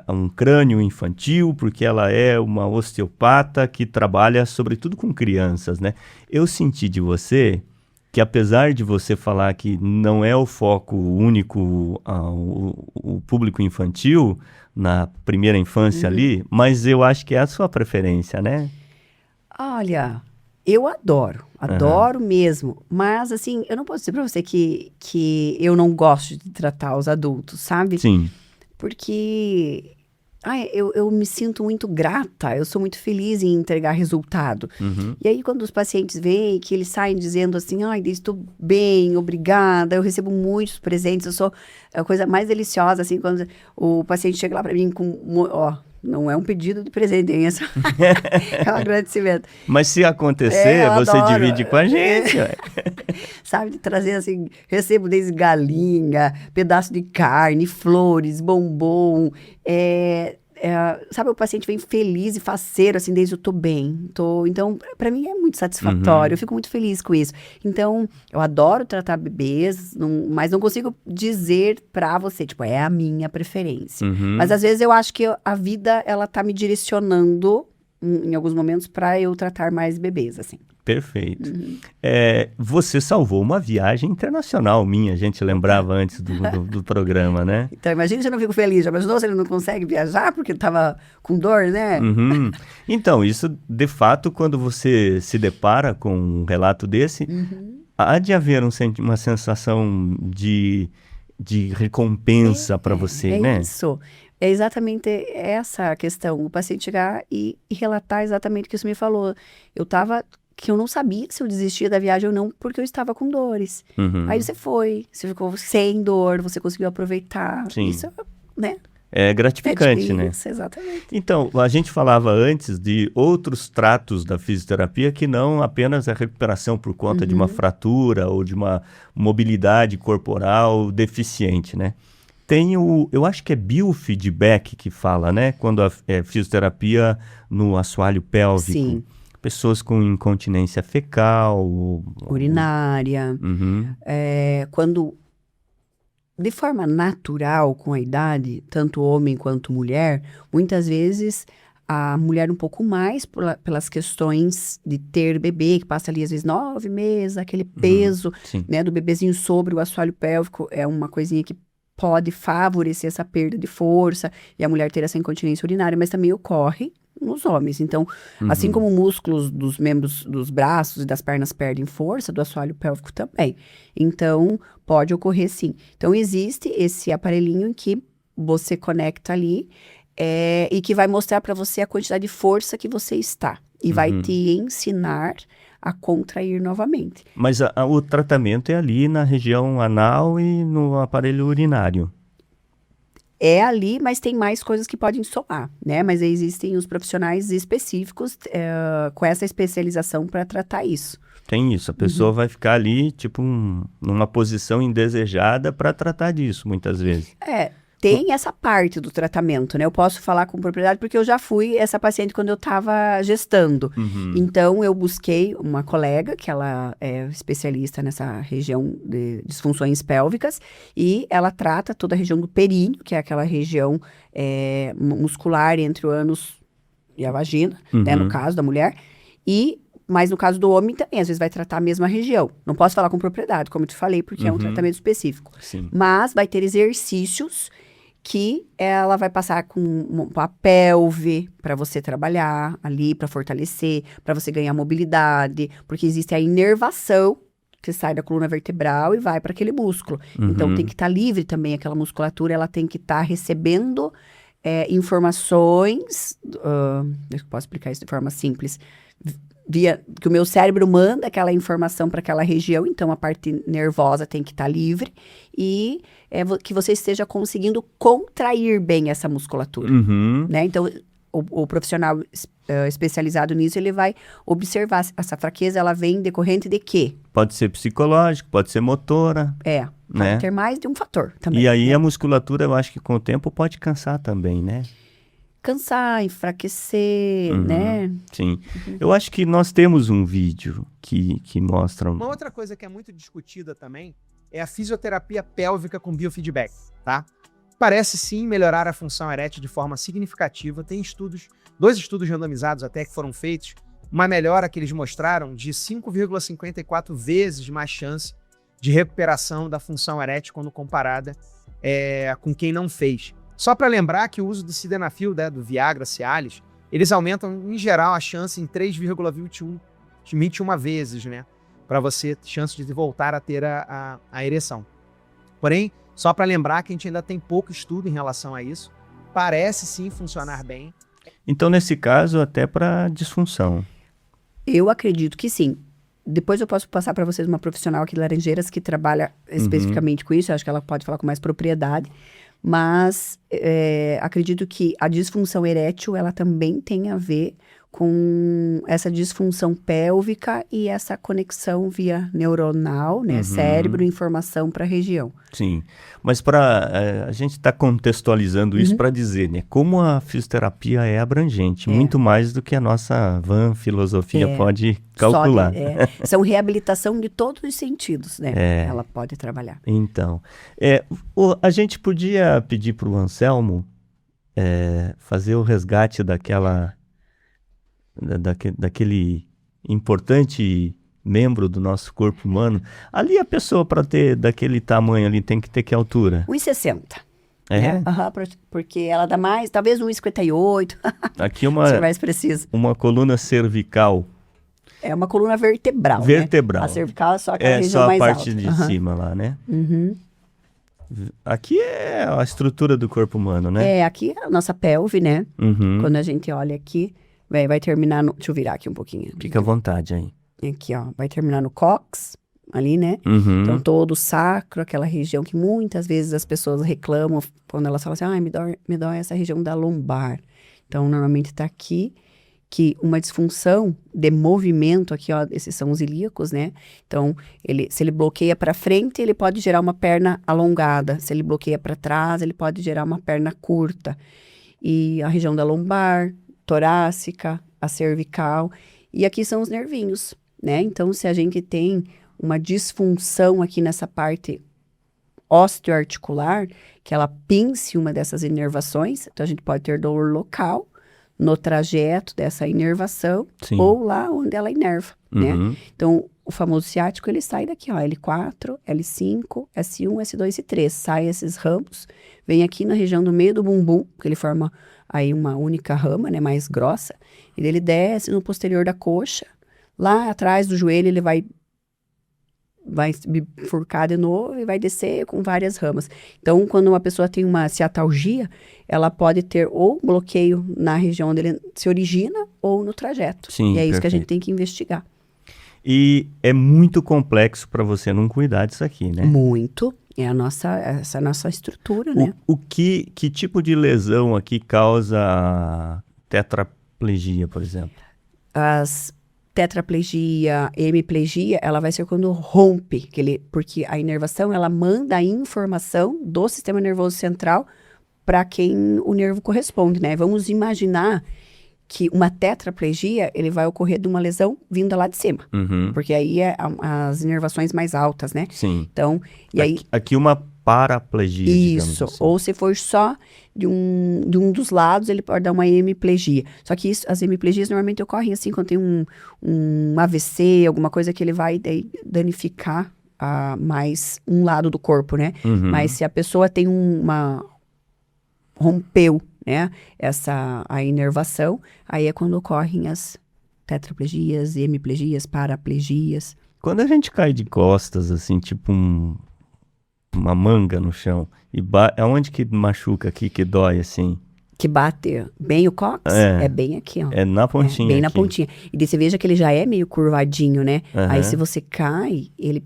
um crânio infantil, porque ela é uma osteopata que trabalha sobretudo com crianças, né? Eu senti de você que, apesar de você falar que não é o foco único o público infantil, na primeira infância ali, mas eu acho que é a sua preferência, né? Olha, eu adoro mesmo, mas assim, eu não posso dizer pra você que eu não gosto de tratar os adultos, sabe? Sim. Porque eu me sinto muito grata, eu sou muito feliz em entregar resultado. E aí, quando os pacientes vêm, que eles saem dizendo assim, estou bem, obrigada, eu recebo muitos presentes, eu sou a coisa mais deliciosa, assim, quando o paciente chega lá para mim com, não é um pedido de presente, hein? É um agradecimento. Mas se acontecer, você adoro. Divide com a gente. Sabe, de trazer assim, recebo desde galinha, pedaço de carne, flores, bombom. Sabe, o paciente vem feliz e faceiro, assim, desde eu tô bem. Então, para mim é muito satisfatório, eu fico muito feliz com isso. Então, eu adoro tratar bebês, mas não consigo dizer pra você, tipo, é a minha preferência. Mas às vezes eu acho que a vida, ela tá me direcionando em alguns momentos para eu tratar mais bebês, assim. Perfeito. Você salvou uma viagem internacional minha, a gente lembrava antes do programa, né? Então, imagina se eu não fico feliz. Já imaginou se ele não consegue viajar porque estava com dor, né? Então, isso, de fato, quando você se depara com um relato desse, há de haver uma sensação de recompensa para você, né? É isso. É exatamente essa a questão. O paciente chegar e relatar exatamente o que você me falou. Que eu não sabia se eu desistia da viagem ou não, porque eu estava com dores. Aí você ficou sem dor, você conseguiu aproveitar. Sim. Isso, né? É gratificante, né? Isso, exatamente. Então, a gente falava antes de outros tratos da fisioterapia que não apenas a recuperação por conta de uma fratura ou de uma mobilidade corporal deficiente, né? Tem eu acho que é biofeedback que fala, né? Quando é fisioterapia no assoalho pélvico. Sim. Pessoas com incontinência fecal. Urinária. Quando, de forma natural, com a idade, tanto homem quanto mulher, muitas vezes a mulher um pouco mais pelas questões de ter bebê, que passa ali às vezes 9 meses, aquele peso, né, do bebezinho sobre o assoalho pélvico, é uma coisinha que pode favorecer essa perda de força e a mulher ter essa incontinência urinária, mas também ocorre nos homens. Então, assim como músculos dos membros dos braços e das pernas perdem força, do assoalho pélvico também. Então, pode ocorrer sim. Então, existe esse aparelhinho em que você conecta ali e que vai mostrar para você a quantidade de força que você está. E vai te ensinar a contrair novamente. Mas o tratamento é ali na região anal e no aparelho urinário. É ali, mas tem mais coisas que podem somar, né? Mas existem os profissionais específicos com essa especialização para tratar isso. Tem isso, a pessoa vai ficar ali, tipo, numa posição indesejada para tratar disso, muitas vezes. Tem essa parte do tratamento, né? Eu posso falar com propriedade porque eu já fui essa paciente quando eu estava gestando. Então, eu busquei uma colega, que ela é especialista nessa região de disfunções pélvicas, e ela trata toda a região do períneo, que é aquela região muscular entre o ânus e a vagina, né? No caso da mulher. Mas no caso do homem também, às vezes vai tratar a mesma região. Não posso falar com propriedade, como eu te falei, porque é um tratamento específico. Sim. Mas vai ter exercícios que ela vai passar com uma pelve para você trabalhar ali, para fortalecer, para você ganhar mobilidade, porque existe a inervação que sai da coluna vertebral e vai para aquele músculo. Então, tem que estar livre também aquela musculatura, ela tem que estar recebendo informações, eu posso explicar isso de forma simples, que o meu cérebro manda aquela informação para aquela região, então a parte nervosa tem que estar livre e que você esteja conseguindo contrair bem essa musculatura, né? Então, o profissional especializado nisso, ele vai observar essa fraqueza, ela vem decorrente de quê? Pode ser psicológico, pode ser motora. Pode ter mais de um fator também. E aí a musculatura, eu acho que com o tempo pode cansar também, né? Cansar, enfraquecer, né? Sim. Eu acho que nós temos um vídeo que mostra... Uma outra coisa que é muito discutida também é a fisioterapia pélvica com biofeedback, tá? Parece sim melhorar a função erétil de forma significativa. Tem dois estudos randomizados até que foram feitos, uma melhora que eles mostraram de 5,54 vezes mais chance de recuperação da função erétil quando comparada com quem não fez. Só para lembrar que o uso do sildenafil, do Viagra, Cialis, eles aumentam, em geral, a chance em 3,21 vezes, né? Para você ter chance de voltar a ter a ereção. Porém, só para lembrar que a gente ainda tem pouco estudo em relação a isso. Parece, sim, funcionar bem. Então, nesse caso, até para disfunção. Eu acredito que sim. Depois eu posso passar para vocês uma profissional aqui de Laranjeiras que trabalha especificamente com isso. Eu acho que ela pode falar com mais propriedade. Mas acredito que a disfunção erétil, ela também tem a ver com essa disfunção pélvica e essa conexão via neuronal, né? Cérebro, informação para a região. Sim, mas a gente está contextualizando isso para dizer, né? Como a fisioterapia é abrangente, muito mais do que a nossa van filosofia pode calcular. São reabilitação de todos os sentidos, né? Ela pode trabalhar. Então, a gente podia pedir para o Anselmo fazer o resgate daquele importante membro do nosso corpo humano. Ali a pessoa, para ter daquele tamanho ali, tem que ter que altura? 1,60. Porque ela dá mais, talvez 1,58. Aqui se mais preciso. Uma coluna cervical. É uma coluna vertebral, vertebral. Né? A cervical é só aquela região mais alta. É só a parte de cima lá, né? Aqui é a estrutura do corpo humano, né? Aqui é a nossa pelve, né? Quando a gente olha aqui, vai terminar no... Deixa eu virar aqui um pouquinho. Fica à vontade aí. Aqui, ó. Vai terminar no cóccix, ali, né? Uhum. Então, todo o sacro, aquela região que muitas vezes as pessoas reclamam quando elas falam assim, ai, me dói essa região da lombar. Então, normalmente tá aqui, que uma disfunção de movimento aqui, ó, esses são os ilíacos, né? Então, se ele bloqueia para frente, ele pode gerar uma perna alongada. Se ele bloqueia para trás, ele pode gerar uma perna curta. E a região da lombar, torácica, a cervical, e aqui são os nervinhos, né? Então, se a gente tem uma disfunção aqui nessa parte osteoarticular, que ela pince uma dessas inervações, então a gente pode ter dor local, no trajeto dessa inervação, Sim. ou lá onde ela inerva, né? Uhum. Então, o famoso ciático, ele sai daqui, ó, L4, L5, S1, S2 e 3. Sai esses ramos, vem aqui na região do meio do bumbum, que ele forma aí uma única rama, né, mais grossa, e ele desce no posterior da coxa, lá atrás do joelho ele vai bifurcar de novo e vai descer com várias ramas. Então, quando uma pessoa tem uma ciatalgia, ela pode ter ou bloqueio na região onde ele se origina ou no trajeto. Sim, e é isso que a gente perfeito. tem que investigar. E é muito complexo para você não cuidar disso aqui, né? Muito. Essa é a nossa estrutura, né? Que tipo de lesão aqui causa tetraplegia, por exemplo? As tetraplegia, hemiplegia, ela vai ser quando rompe, porque a inervação, ela manda a informação do sistema nervoso central para quem o nervo corresponde, né? Vamos imaginar que uma tetraplegia, ele vai ocorrer de uma lesão vinda lá de cima, Uhum. porque aí é as inervações mais altas, né? Sim. Então, e aí... Aqui uma paraplegia, digamos Isso, assim. ou se for só de um dos lados, ele pode dar uma hemiplegia. Só que as hemiplegias normalmente ocorrem assim, quando tem um AVC, alguma coisa que ele vai daí danificar mais um lado do corpo, né? Uhum. Mas se a pessoa tem rompeu, né, a inervação, aí é quando ocorrem as tetraplegias, hemiplegias, paraplegias. Quando a gente cai de costas, assim, tipo uma manga no chão, e aonde que machuca aqui, que dói, assim? Que bate bem o cóccix, é bem aqui, ó. É na pontinha bem na aqui. pontinha. E daí você veja que ele já é meio curvadinho, né? Aham. Aí se você cai, ele...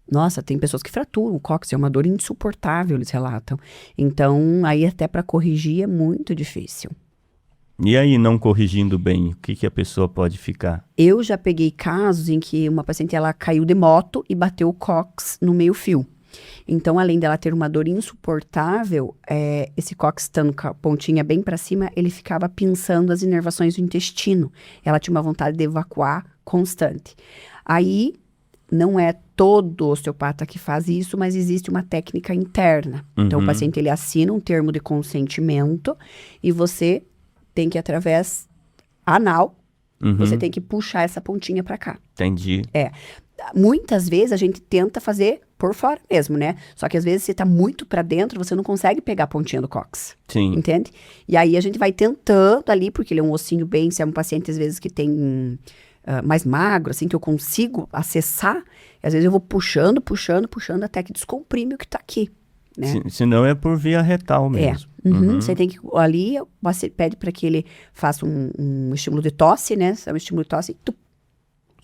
Nossa, tem pessoas que fraturam o cóccix, é uma dor insuportável, eles relatam. Então, aí até para corrigir é muito difícil. E aí, não corrigindo bem, o que a pessoa pode ficar? Eu já peguei casos em que uma paciente, ela caiu de moto e bateu o cóccix no meio-fio. Então, além dela ter uma dor insuportável, esse cóccix estando com a pontinha bem para cima, ele ficava pinçando as inervações do intestino. Ela tinha uma vontade de evacuar constante. Aí, não é todo osteopata que faz isso, mas existe uma técnica interna. Então, o paciente, ele assina um termo de consentimento e você tem que, através anal, você tem que puxar essa pontinha para cá. Entendi. Muitas vezes a gente tenta fazer por fora mesmo, né? Só que às vezes você tá muito para dentro, você não consegue pegar a pontinha do cóccix. Sim. Entende? E aí a gente vai tentando ali, porque ele é um ossinho bem, se é um paciente às vezes que tem mais magro, assim, que eu consigo acessar, e às vezes eu vou puxando até que descomprime o que tá aqui, né? Se não é por via retal mesmo. Você tem que, ali, você pede para que ele faça um estímulo de tosse, né? Um estímulo de tosse,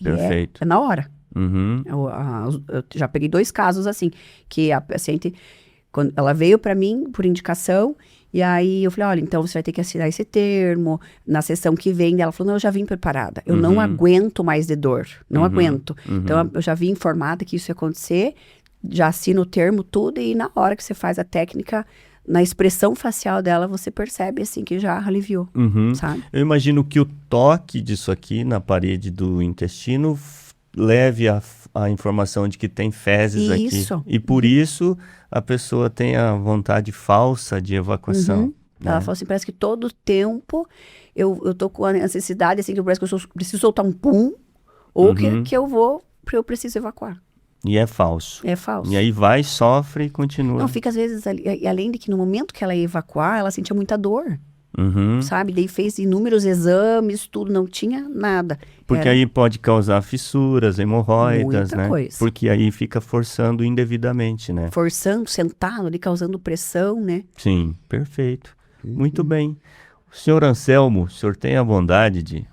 e Perfeito. é na hora. Uhum. Eu já peguei 2 casos assim, que a paciente, quando ela veio para mim por indicação, e aí eu falei, olha, então você vai ter que assinar esse termo, na sessão que vem, ela falou, não, eu já vim preparada, eu não aguento mais de dor, não aguento. Então eu já vim informada que isso ia acontecer, já assino o termo, tudo, e na hora que você faz a técnica, na expressão facial dela, você percebe assim que já aliviou, sabe? Eu imagino que o toque disso aqui na parede do intestino leve a informação de que tem fezes Isso. aqui. E por isso a pessoa tem a vontade falsa de evacuação. Né? Ela falou assim, parece que todo tempo eu tô com a necessidade, assim, que parece que eu preciso soltar um pum, ou que eu preciso evacuar. E é falso. É falso. E aí vai, sofre e continua. Não, fica às vezes, e além de que no momento que ela ia evacuar, ela sentia muita dor, sabe? Daí fez inúmeros exames, tudo, não tinha nada. Porque aí pode causar fissuras, hemorroidas, Muita né? coisa. Porque aí fica forçando indevidamente, né? Forçando, sentado ali, causando pressão, né? Sim, perfeito. Muito bem. O senhor Anselmo, o senhor tem a bondade de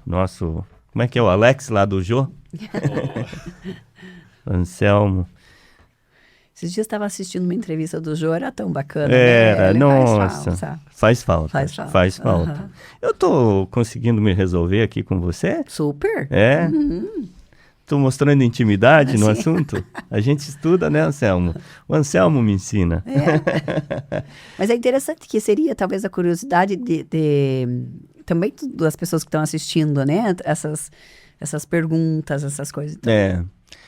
como é que é o Alex lá do Jô? Anselmo. Esses dias eu estava assistindo uma entrevista do Jô, era tão bacana. Era, né? nossa, faz falta. Faz falta. Uhum. Eu tô conseguindo me resolver aqui com você? Super. É? Tô mostrando intimidade no Assim. assunto? A gente estuda, né, Anselmo? O Anselmo me ensina. Mas é interessante que seria talvez a curiosidade também das pessoas que estão assistindo, né? Essas perguntas, essas coisas. Então,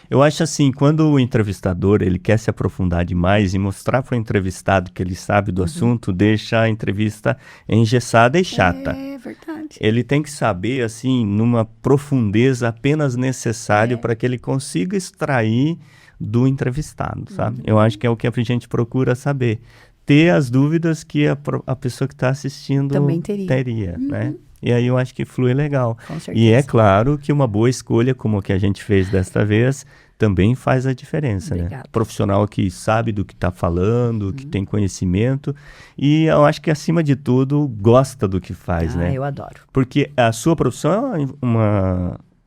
Eu acho assim, quando o entrevistador ele quer se aprofundar demais e mostrar para o entrevistado que ele sabe do assunto, deixa a entrevista engessada e chata. É verdade. Ele tem que saber, assim, numa profundeza apenas necessário para que ele consiga extrair do entrevistado, sabe? Eu acho que é o que a gente procura saber. Ter as dúvidas que a pessoa que está assistindo Também teria. né? E aí eu acho que flui legal. Com certeza. E é claro que uma boa escolha, como a que a gente fez desta vez, também faz a diferença, né? Obrigada. Profissional que sabe do que está falando, que tem conhecimento e eu acho que, acima de tudo, gosta do que faz, né? Eu adoro. Porque a sua profissão é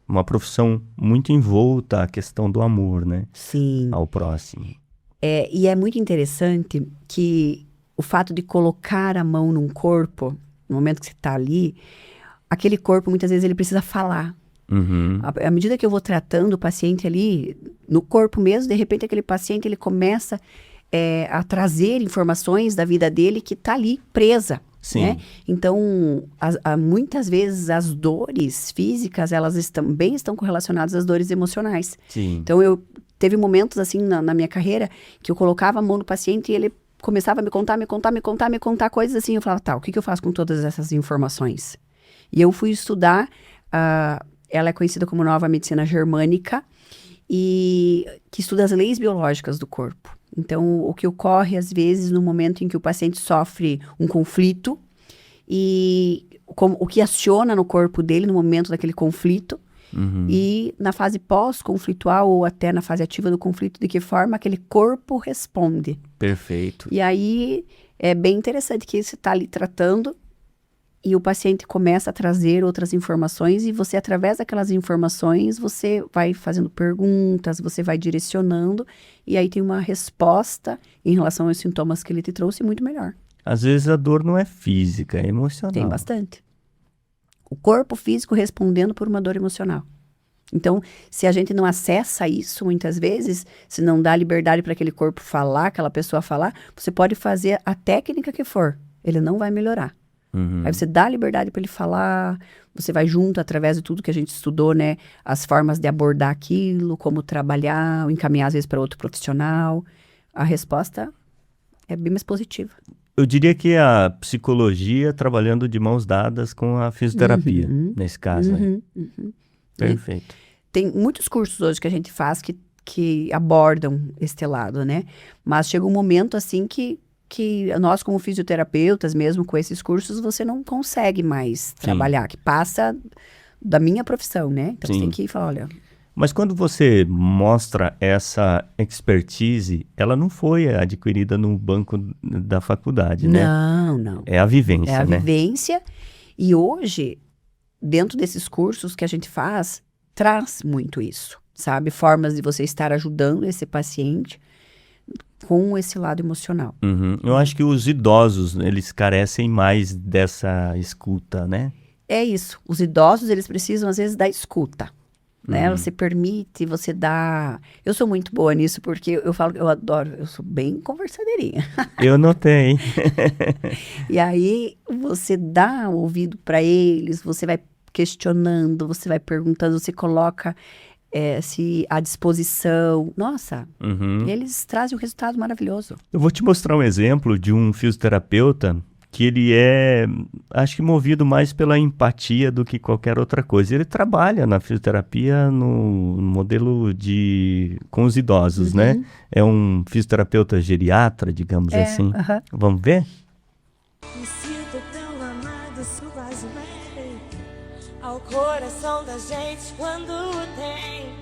uma profissão muito envolta à questão do amor, né? Sim. Ao próximo. E é muito interessante que o fato de colocar a mão num corpo, no momento que você está ali, aquele corpo, muitas vezes, ele precisa falar. Uhum. À medida que eu vou tratando o paciente ali, no corpo mesmo, de repente aquele paciente ele começa a trazer informações da vida dele que está ali presa. Sim. Né? Então, muitas vezes as dores físicas, elas também estão correlacionadas às dores emocionais. Sim. Então, teve momentos assim na minha carreira que eu colocava a mão no paciente e ele começava a me contar coisas assim. Eu falava, tá, o que eu faço com todas essas informações? E eu fui estudar, ela é conhecida como Nova Medicina Germânica, e que estuda as leis biológicas do corpo. Então, o que ocorre, às vezes, no momento em que o paciente sofre um conflito, e o que aciona no corpo dele no momento daquele conflito, e na fase pós-conflitual ou até na fase ativa do conflito, de que forma aquele corpo responde. Perfeito. E aí, é bem interessante que você está ali tratando e o paciente começa a trazer outras informações e você, através daquelas informações, você vai fazendo perguntas, você vai direcionando e aí tem uma resposta em relação aos sintomas que ele te trouxe muito melhor. Às vezes a dor não é física, é emocional. Tem bastante. O corpo físico respondendo por uma dor emocional. Então, se a gente não acessa isso, muitas vezes, se não dá liberdade para aquele corpo falar, aquela pessoa falar, você pode fazer a técnica que for, ele não vai melhorar. Aí você dá liberdade para ele falar, você vai junto, através de tudo que a gente estudou, né? As formas de abordar aquilo, como trabalhar, encaminhar às vezes para outro profissional. A resposta é bem mais positiva. Eu diria que a psicologia trabalhando de mãos dadas com a fisioterapia, nesse caso. Né? Perfeito. Tem muitos cursos hoje que a gente faz que abordam este lado, né? Mas chega um momento assim que nós, como fisioterapeutas, mesmo com esses cursos, você não consegue mais trabalhar, que passa da minha profissão, né? Então, você tem que falar, olha... Mas quando você mostra essa expertise, ela não foi adquirida no banco da faculdade, né? Não. É a vivência, né? É a vivência. E hoje, dentro desses cursos que a gente faz, traz muito isso, sabe? Formas de você estar ajudando esse paciente com esse lado emocional. Eu acho que os idosos, eles carecem mais dessa escuta, né? É isso. Os idosos, eles precisam, às vezes, da escuta. Né? Você permite, você dá... Eu sou muito boa nisso, porque eu falo, eu adoro, eu sou bem conversadeirinha. Eu notei. E aí, você dá ouvido para eles, você vai questionando, você vai perguntando, você coloca se à disposição. Nossa, eles trazem um resultado maravilhoso. Eu vou te mostrar um exemplo de um fisioterapeuta que ele é, acho que movido mais pela empatia do que qualquer outra coisa. Ele trabalha na fisioterapia no modelo com os idosos, né? É um fisioterapeuta geriatra, digamos assim. Vamos ver? Me sinto tão amado, isso faz bem ao coração da gente quando tem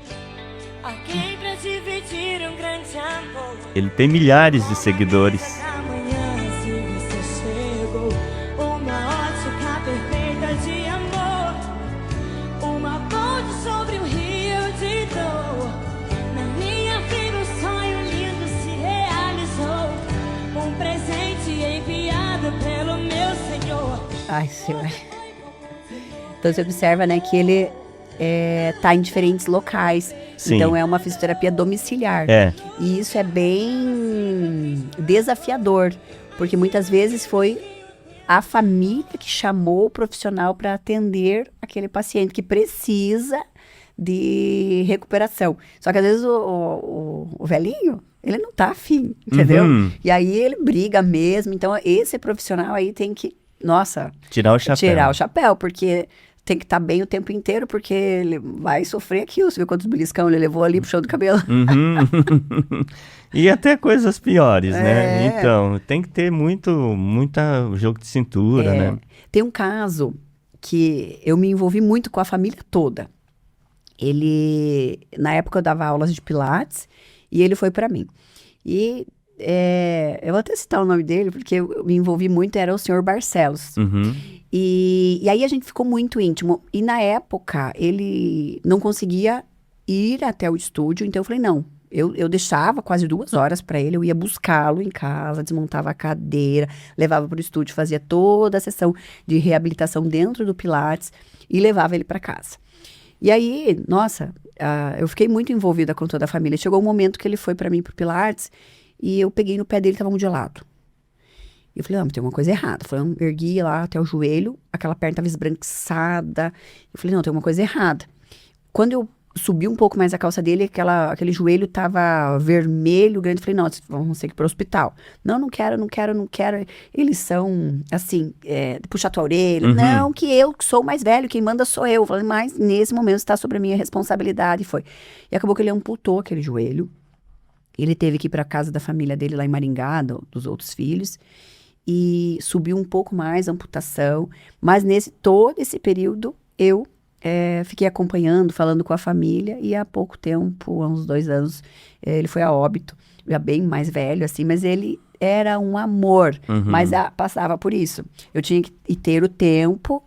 alguém pra dividir um grande amor. Ele tem milhares de seguidores. Amanhã, se você chegou, uma ótica perfeita de amor, uma ponte sobre um rio de dor. Na minha Ai, senhor. Então você observa, né, que ele tá em diferentes locais. Sim. Então é uma fisioterapia domiciliar. É. E isso é bem desafiador, porque muitas vezes foi a família que chamou o profissional para atender aquele paciente que precisa de recuperação. Só que às vezes o velhinho, ele não tá afim, entendeu? Uhum. E aí ele briga mesmo. Então esse profissional aí tem que, nossa, Tirar o chapéu. tirar o chapéu, porque tem que estar bem o tempo inteiro, porque ele vai sofrer aquilo. Você viu quantos beliscão ele levou ali pro chão do cabelo? Uhum. E até coisas piores, né? É. Então, tem que ter muita jogo de cintura, né? Tem um caso que eu me envolvi muito com a família toda. Ele, na época eu dava aulas de pilates e ele foi para mim. E eu vou até citar o nome dele, porque eu me envolvi muito, era o senhor Barcelos. Uhum. E aí a gente ficou muito íntimo. E na época, ele não conseguia ir até o estúdio, então eu falei, não. Eu deixava quase 2 horas para ele, eu ia buscá-lo em casa, desmontava a cadeira, levava para o estúdio, fazia toda a sessão de reabilitação dentro do Pilates e levava ele para casa. E aí, nossa, eu fiquei muito envolvida com toda a família. Chegou um momento que ele foi para mim pro Pilates e eu peguei no pé dele, tava muito gelado. E eu falei, não, tem uma coisa errada. Eu ergui lá até o joelho, aquela perna tava esbranquiçada. Eu falei, não, tem uma coisa errada. Quando eu subi um pouco mais a calça dele, aquele joelho tava vermelho, grande. Eu falei, não, vamos ter que ir pro hospital. Não quero. Eles são, assim, puxa tua orelha. Uhum. Não, que eu que sou o mais velho, quem manda sou eu. Eu falei, mas nesse momento está sobre a minha responsabilidade. E acabou que ele amputou aquele joelho. Ele teve que ir para casa da família dele lá em Maringá, dos outros filhos. E subiu um pouco mais a amputação. Mas todo esse período, eu fiquei acompanhando, falando com a família. E há pouco tempo, há uns 2 anos, ele foi a óbito. Já bem mais velho, assim. Mas ele era um amor. Uhum. Mas passava por isso. Eu tinha que ter o tempo.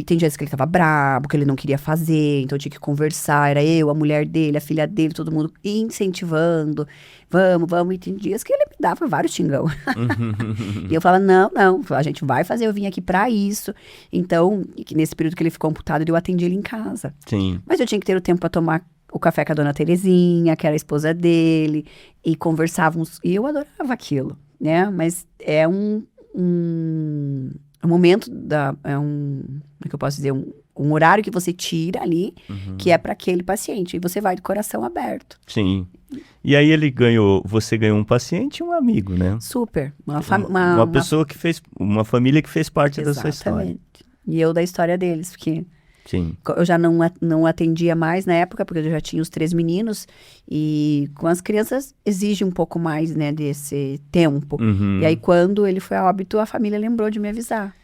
Tem dias que ele tava brabo, que ele não queria fazer, então eu tinha que conversar, era eu, a mulher dele, a filha dele, todo mundo incentivando, vamos, e tem dias que ele me dava vários xingão. E eu falava, não, a gente vai fazer, eu vim aqui pra isso. Então, nesse período que ele ficou amputado, eu atendi ele em casa. Sim. Mas eu tinha que ter o tempo pra tomar o café com a dona Terezinha, que era a esposa dele, e conversávamos, e eu adorava aquilo, né? Mas é um momento como é que eu posso dizer, um horário que você tira ali, que é para aquele paciente, e você vai de coração aberto. Sim. E aí você ganhou um paciente e um amigo, né? Super. Uma pessoa que fez, uma família que fez parte da sua história. Exatamente. E eu da história deles, porque Sim. eu já não atendia mais na época, porque eu já tinha os 3 meninos, e com as crianças exige um pouco mais, né, desse tempo. Uhum. E aí, quando ele foi a óbito, a família lembrou de me avisar.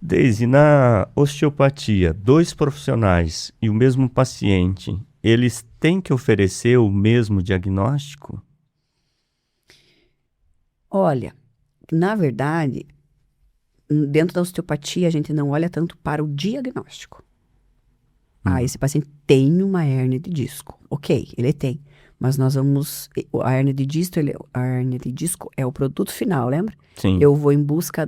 Deise, na osteopatia, 2 profissionais e o mesmo paciente, eles têm que oferecer o mesmo diagnóstico? Olha, na verdade, dentro da osteopatia, a gente não olha tanto para o diagnóstico. Esse paciente tem uma hérnia de disco. Ok, ele tem. Mas nós vamos... A hérnia de disco é o produto final, lembra? Sim. Eu vou em busca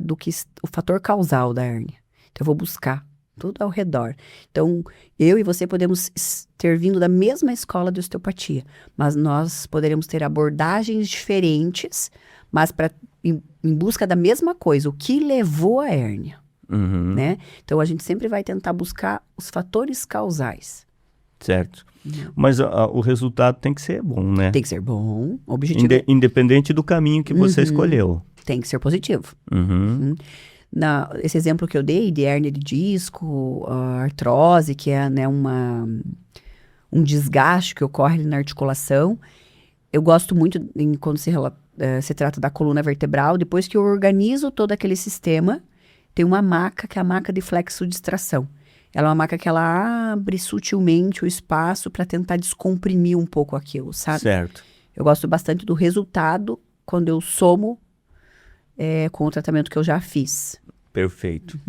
o fator causal da hérnia. Então, eu vou buscar tudo ao redor. Então, eu e você podemos ter vindo da mesma escola de osteopatia, mas nós poderíamos ter abordagens diferentes, mas em busca da mesma coisa, o que levou à hérnia, Uhum. né? Então, a gente sempre vai tentar buscar os fatores causais. Certo. Mas o resultado tem que ser bom, né? Tem que ser bom, objetivo. Independente do caminho que você escolheu. Tem que ser positivo. Uhum. Esse exemplo que eu dei de hérnia de disco, a artrose, que é, né, um desgaste que ocorre ali na articulação, eu gosto muito quando se trata da coluna vertebral. Depois que eu organizo todo aquele sistema, tem uma maca, que é a maca de flexodistração. Ela é uma maca que ela abre sutilmente o espaço para tentar descomprimir um pouco aquilo, sabe? Certo. Eu gosto bastante do resultado quando eu somo com o tratamento que eu já fiz. Perfeito.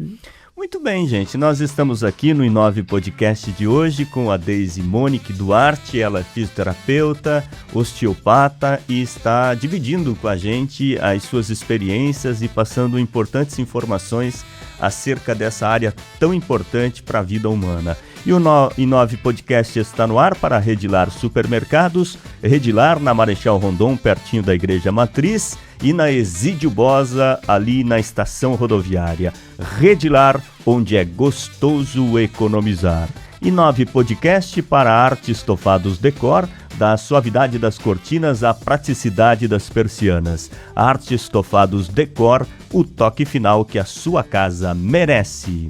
Muito bem, gente. Nós estamos aqui no Inove Podcast de hoje com a Deise Mônica Duarte. Ela é fisioterapeuta, osteopata e está dividindo com a gente as suas experiências e passando importantes informações acerca dessa área tão importante para a vida humana. E o Inove Podcast está no ar para Redilar Supermercados, Redilar na Marechal Rondon, pertinho da Igreja Matriz, e na Exídio Bosa, ali na estação rodoviária. Redilar, onde é gostoso economizar. Inove Podcast para Arte Estofados Decor, da suavidade das cortinas à praticidade das persianas. Arte Estofados Decor, o toque final que a sua casa merece.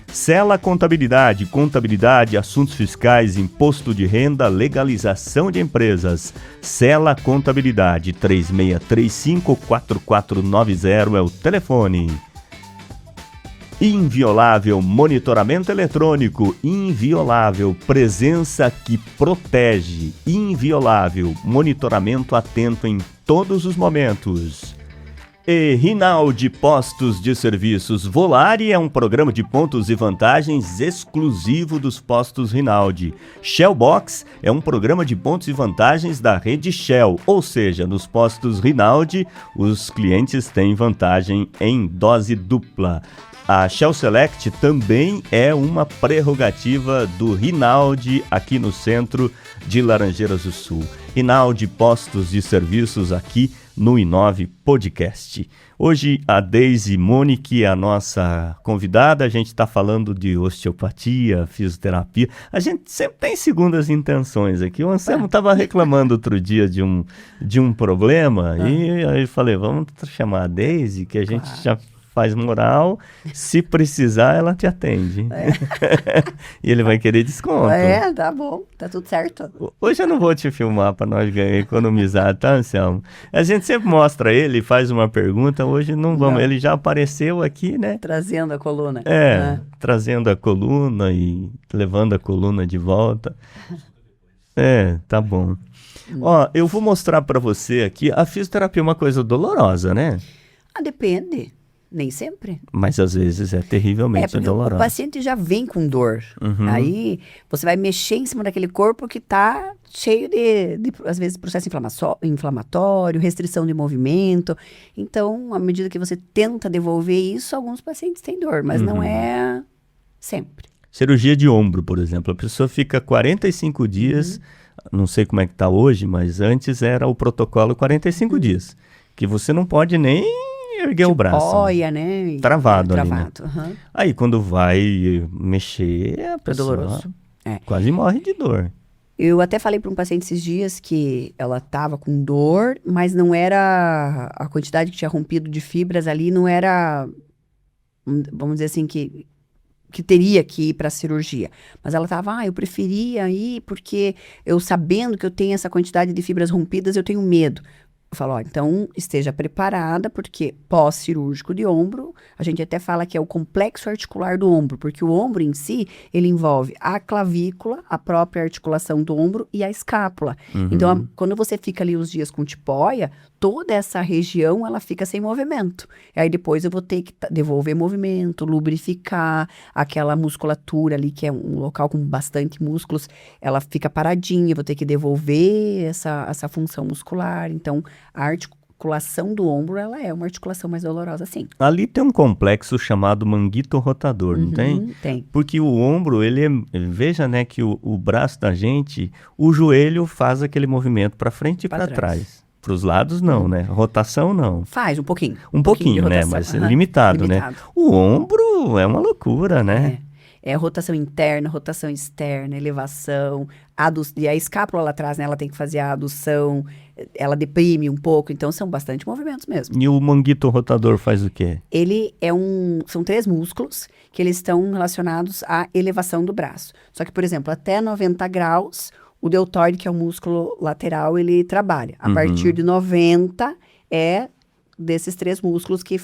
Sela Contabilidade, assuntos fiscais, imposto de renda, legalização de empresas. Sela Contabilidade, 3635-4490 é o telefone. Inviolável, monitoramento eletrônico, inviolável, presença que protege, inviolável, monitoramento atento em todos os momentos. E Rinaldi Postos de Serviços. Volare é um programa de pontos e vantagens exclusivo dos postos Rinaldi. Shell Box é um programa de pontos e vantagens da rede Shell, ou seja, nos postos Rinaldi, os clientes têm vantagem em dose dupla. A Shell Select também é uma prerrogativa do Rinaldi aqui no centro de Laranjeiras do Sul. Rinaldi Postos de Serviços aqui no Inove Podcast. Hoje a Deise Mônica é a nossa convidada, a gente está falando de osteopatia, fisioterapia. A gente sempre tem segundas intenções aqui. O Anselmo estava reclamando outro dia de um problema e aí eu falei, vamos chamar a Deise, que a gente já faz moral, se precisar ela te atende. E ele vai querer desconto. Tá bom, tá tudo certo. Hoje eu não vou te filmar para nós economizar, tá, Anselmo? A gente sempre mostra ele, faz uma pergunta, hoje não vamos, ele já apareceu aqui, né? Trazendo a coluna. Trazendo a coluna e levando a coluna de volta. Tá bom. Ó, eu vou mostrar para você aqui, a fisioterapia é uma coisa dolorosa, né? Depende. Nem sempre. Mas às vezes é terrivelmente doloroso. O paciente já vem com dor. Aí você vai mexer em cima daquele corpo que está cheio de, às vezes, processo inflamatório, restrição de movimento. Então, à medida que você tenta devolver isso, alguns pacientes têm dor, mas não é sempre. Cirurgia de ombro, por exemplo. A pessoa fica 45 dias, não sei como é que está hoje, mas antes era o protocolo 45 dias. Que você não pode nem erguer o braço. Apoia, né? Travado ali, né? Aí quando vai mexer, a pessoa quase morre de dor. Eu até falei para um paciente esses dias que ela estava com dor, mas não era a quantidade que tinha rompido de fibras ali, não era, vamos dizer assim, que teria que ir para a cirurgia. Mas ela estava, eu preferia ir porque eu sabendo que eu tenho essa quantidade de fibras rompidas, eu tenho medo. Eu falo, então esteja preparada, porque pós-cirúrgico de ombro, a gente até fala que é o complexo articular do ombro, porque o ombro em si, ele envolve a clavícula, a própria articulação do ombro e a escápula. Então, quando você fica ali uns dias com tipoia, toda essa região, ela fica sem movimento. E aí depois eu vou ter que devolver movimento, lubrificar aquela musculatura ali, que é um local com bastante músculos, ela fica paradinha, vou ter que devolver essa função muscular. Então, a articulação do ombro, ela é uma articulação mais dolorosa, sim. Ali tem um complexo chamado manguito rotador, não tem? Tem. Porque o ombro, veja, né, que o braço da gente, o joelho faz aquele movimento para frente e para trás. Para os lados, não, né? Rotação, não. Faz, um pouquinho. Um pouquinho, né? Mas limitado, né? O ombro é uma loucura, né? É rotação interna, rotação externa, elevação, e a escápula lá atrás, né? Ela tem que fazer a adução, ela deprime um pouco, então são bastante movimentos mesmo. E o manguito rotador faz o quê? Ele são 3 músculos que eles estão relacionados à elevação do braço. Só que, por exemplo, até 90 graus, o deltoide, que é o músculo lateral, ele trabalha. A partir de 90 é desses 3 músculos que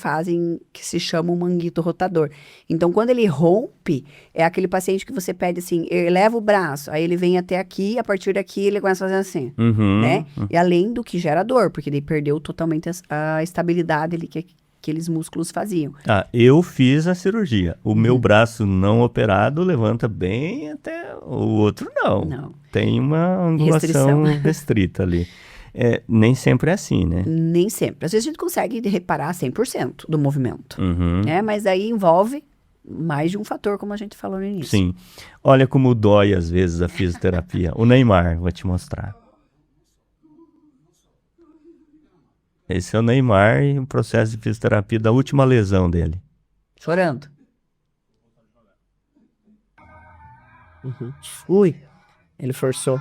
se chamam manguito rotador. Então, quando ele rompe, é aquele paciente que você pede assim, eleva o braço, aí ele vem até aqui, a partir daqui ele começa a fazer assim, né? E além do que gera dor, porque ele perdeu totalmente a estabilidade ali aqueles músculos faziam. Ah, eu fiz a cirurgia. O meu braço não operado levanta bem até o outro não. Não. Tem uma angulação restrita ali. Nem sempre é assim, né? Nem sempre. Às vezes a gente consegue reparar 100% do movimento, Uhum. né? Mas aí envolve mais de um fator, como a gente falou no início. Sim. Olha como dói às vezes a fisioterapia. O Neymar, vou te mostrar. Esse é o Neymar e o processo de fisioterapia da última lesão dele. Chorando. Ui, ele forçou.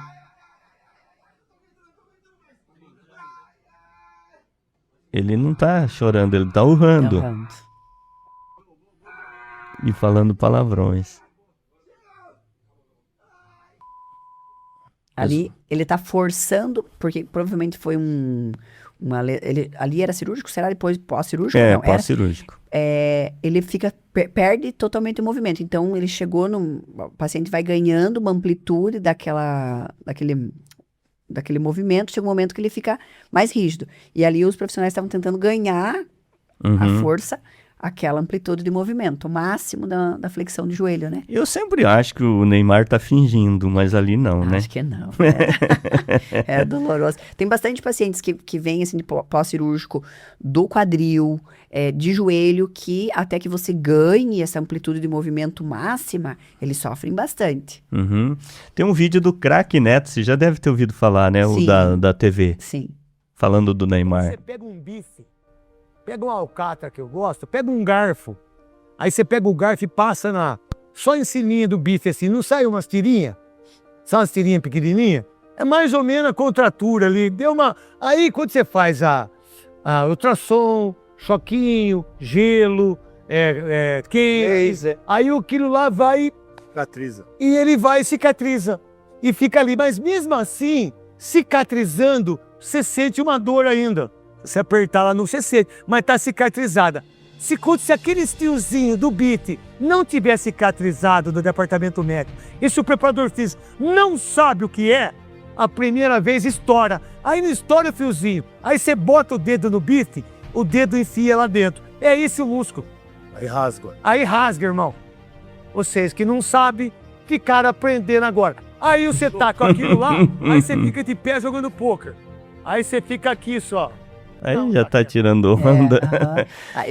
Ele não tá chorando, ele tá urrando Aham. e falando palavrões. Ali ele tá forçando, porque provavelmente foi ali era cirúrgico? Será depois pós-cirúrgico? Não, era. Pós-cirúrgico. Ele perde totalmente o movimento. Então, ele chegou o paciente vai ganhando uma amplitude daquele movimento, chega um momento que ele fica mais rígido. E ali os profissionais estavam tentando ganhar a força, aquela amplitude de movimento, o máximo da flexão de joelho, né? Eu sempre acho que o Neymar tá fingindo, mas ali não, né? Acho que não. É doloroso. Tem bastante pacientes que vêm assim, de pós-cirúrgico do quadril, de joelho, que até que você ganhe essa amplitude de movimento máxima, eles sofrem bastante. Uhum. Tem um vídeo do Craque Neto, você já deve ter ouvido falar, né? O Sim. da TV, Sim. falando do Neymar. Você pega um bife, pega um alcatra que eu gosto, pega um garfo, aí você pega o garfo e passa só em cima do bife assim, não sai umas tirinhas? São umas tirinhas pequenininhas? É mais ou menos a contratura ali, Aí quando você faz a ultrassom, choquinho, gelo, quente, aí aquilo lá vai... Cicatriza. E ele vai e cicatriza. E fica ali. Mas mesmo assim, cicatrizando, você sente uma dor ainda. Se apertar lá, não você sente, mas tá cicatrizada. Se aquele estiozinho do BIT não tiver cicatrizado do departamento médico, e se o preparador físico não sabe o que é, a primeira vez estoura. Aí não estoura o fiozinho. Aí você bota o dedo no BIT, o dedo enfia lá dentro. É esse o músculo. Aí rasga. Aí rasga, irmão. Vocês que não sabem, ficaram aprendendo agora. Aí você tá com aquilo lá, aí você fica de pé jogando pôquer. Aí você fica aqui só. Aí já tá tirando onda.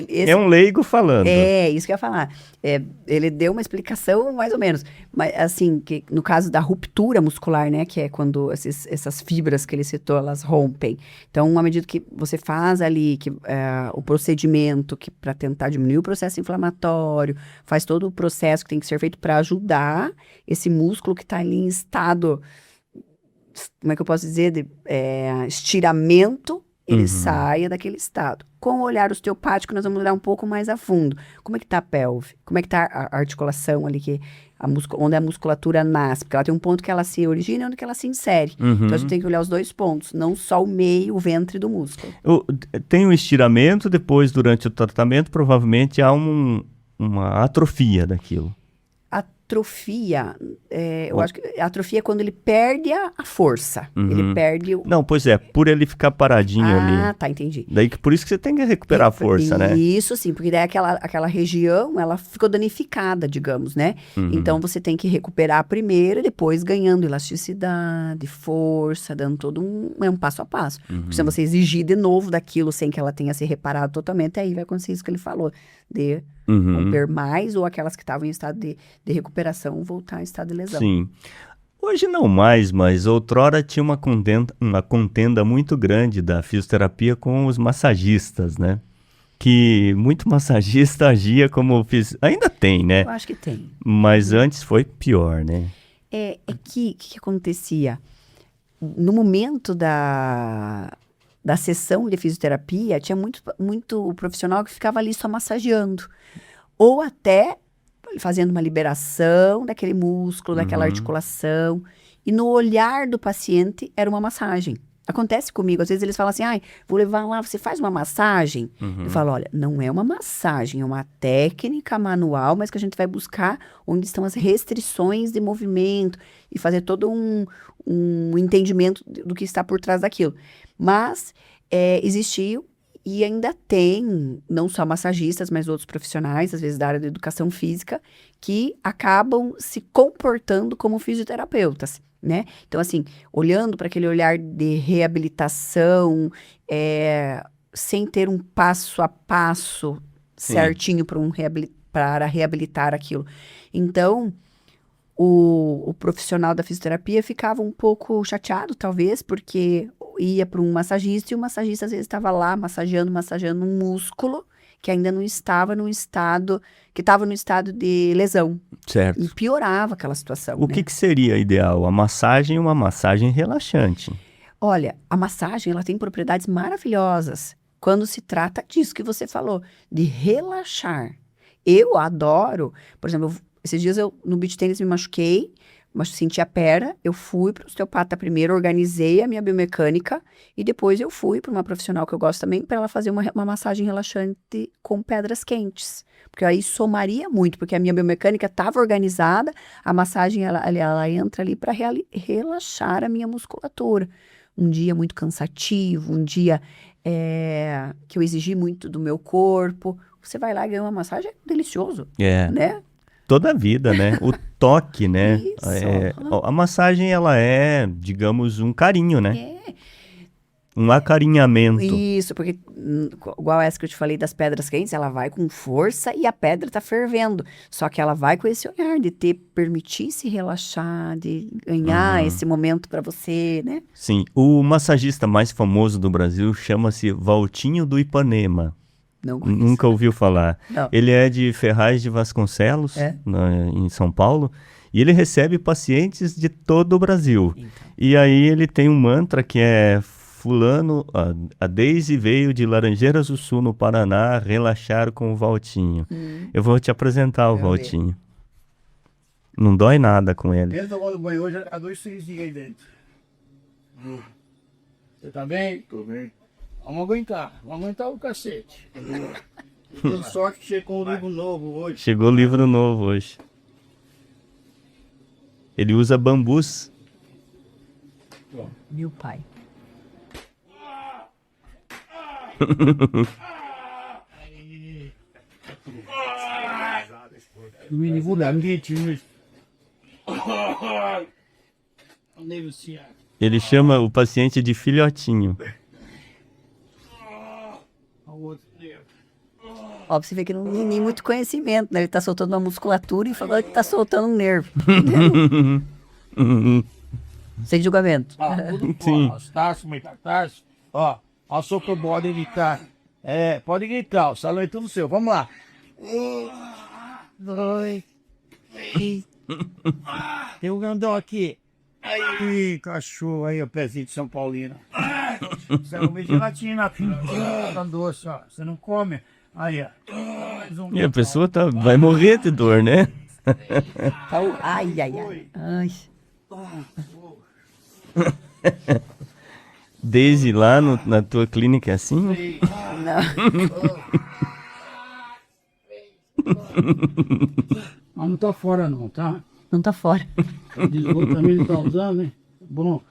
É um leigo falando. É, isso que eu ia falar. Ele deu uma explicação mais ou menos. Mas, assim, que no caso da ruptura muscular, né? Que é quando essas fibras que ele citou, elas rompem. Então, à medida que você faz ali o procedimento para tentar diminuir o processo inflamatório, faz todo o processo que tem que ser feito para ajudar esse músculo que está ali em estado, como é que eu posso dizer? Estiramento, ele saia daquele estado. Com o olhar osteopático, nós vamos olhar um pouco mais a fundo. Como é que está a pelve? Como é que está a articulação ali, onde a musculatura nasce? Porque ela tem um ponto que ela se origina e onde que ela se insere. Então, a gente tem que olhar os dois pontos, não só o meio, o ventre do músculo. Tem um estiramento, depois, durante o tratamento, provavelmente há uma atrofia daquilo. Atrofia, eu acho que atrofia é quando ele perde a força. Ele perde o... Não, pois por ele ficar paradinho ali. Ah, tá, entendi. Daí por isso que você tem que recuperar a força, né? Isso sim, porque daí aquela região, ela ficou danificada, digamos, né? Então, você tem que recuperar primeiro e depois ganhando elasticidade, força, dando todo um passo a passo. Porque se você exigir de novo daquilo sem que ela tenha se reparado totalmente, aí vai acontecer isso que ele falou, de romper mais, ou aquelas que estavam em estado de recuperação voltar em estado de lesão. Sim. Hoje não mais, mas outrora tinha uma contenda muito grande da fisioterapia com os massagistas, né? Que muito massagista agia como... Ainda tem, né? Eu acho que tem. Mas antes foi pior, né? Que acontecia? No momento da sessão de fisioterapia, tinha muito profissional que ficava ali só massageando. Ou até fazendo uma liberação daquele músculo, daquela articulação. E no olhar do paciente, era uma massagem. Acontece comigo, às vezes eles falam assim, vou levar lá, você faz uma massagem? Eu falo, olha, não é uma massagem, é uma técnica manual, mas que a gente vai buscar onde estão as restrições de movimento e fazer todo um entendimento do que está por trás daquilo. Mas existiu E ainda tem, não só massagistas, mas outros profissionais, às vezes da área da educação física, que acabam se comportando como fisioterapeutas, né? Então, assim, olhando para aquele olhar de reabilitação, sem ter um passo a passo certinho para reabilitar aquilo. Então, o profissional da fisioterapia ficava um pouco chateado, talvez, porque ia para um massagista e o massagista às vezes estava lá massageando um músculo que ainda não estava no estado, que estava no estado de lesão. Certo. E piorava aquela situação. O né? que seria ideal? A massagem, uma massagem relaxante. Olha, a massagem, ela tem propriedades maravilhosas quando se trata disso que você falou, de relaxar. Eu adoro, por exemplo, esses dias eu no beach tennis me machuquei, mas senti a perna, eu fui para o osteopata primeiro, organizei a minha biomecânica e depois eu fui para uma profissional que eu gosto também para ela fazer uma massagem relaxante com pedras quentes. Porque aí somaria muito, porque a minha biomecânica estava organizada, a massagem ela entra ali para relaxar a minha musculatura. Um dia muito cansativo, um dia que eu exigi muito do meu corpo. Você vai lá e ganha uma massagem, é delicioso, né? Toda a vida, né? O toque, né? Isso. A massagem, ela é, digamos, um carinho, né? Um acarinhamento. Isso, porque igual essa que eu te falei das pedras quentes, ela vai com força e a pedra tá fervendo. Só que ela vai com esse olhar de permitir se relaxar, de ganhar esse momento para você, né? Sim. O massagista mais famoso do Brasil chama-se Valtinho do Ipanema. Não conheço. Nunca ouviu falar. Não. Ele é de Ferraz de Vasconcelos, em São Paulo, e ele recebe pacientes de todo o Brasil. Então. E aí ele tem um mantra que é: fulano, a Deise veio de Laranjeiras do Sul, no Paraná, relaxar com o Valtinho. Eu vou te apresentar o Valtinho. Não dói nada com ele. Mesmo tomando banho hoje, há 2 dias aí dentro. Você tá bem? Tô bem. Vamos aguentar o cacete. Tenho sorte que chegou um livro novo hoje. Chegou livro novo hoje. Ele usa bambus. Meu pai. Me mudar, me tira. Negociar. Ele chama o paciente de filhotinho. Ó, pra você ver que não tem nem muito conhecimento, né? Ele tá soltando uma musculatura e falando que tá soltando um nervo. Sem julgamento. Tudo Sim. Os taços, metatarso. Ó, o soco pode gritar. Pode gritar, o salão é tudo seu. Vamos lá. 2. Tem um grandão aqui. Aí, cachorro, aí, o pezinho de São Paulino. Você não vê gelatina, filho. Tá doce, ó. Você não come. Aí, ó. E a pessoa vai morrer de dor, né? Ai. Desde lá na tua clínica é assim? Mas não tá fora não, tá? Não tá fora. O desgosto também não tá usando, né? Bom.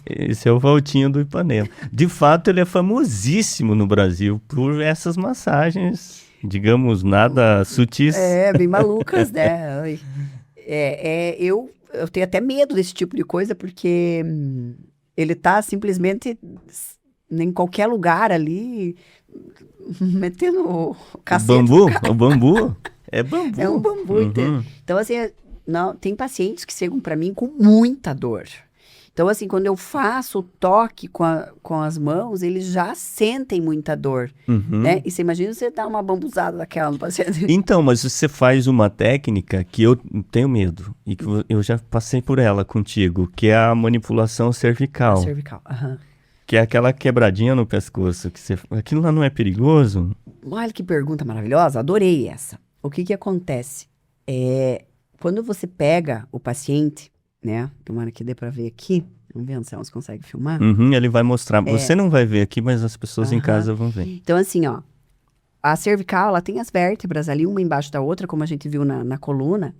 Esse é o Valtinho do Ipanema. De fato, ele é famosíssimo no Brasil por essas massagens, digamos, nada sutis. Bem malucas, né? Ai. Eu tenho até medo desse tipo de coisa, porque ele tá simplesmente em qualquer lugar ali, metendo o cacete. O bambu? É bambu. É um bambu, entende? Então, assim, não, tem pacientes que chegam para mim com muita dor. Então, assim, quando eu faço o toque com as mãos, eles já sentem muita dor, né? E você imagina você dar uma bambuzada daquela no paciente. Então, mas você faz uma técnica que eu tenho medo, e que eu já passei por ela contigo, que é a manipulação cervical. Cervical, Que é aquela quebradinha no pescoço. Aquilo lá não é perigoso? Olha que pergunta maravilhosa, adorei essa. O que acontece? Quando você pega o paciente, né? Tomara que dê para ver aqui. Vamos ver se elas conseguem filmar. Ele vai mostrar. Você não vai ver aqui, mas as pessoas em casa vão ver. Então, assim, ó. A cervical, ela tem as vértebras ali, uma embaixo da outra, como a gente viu na coluna.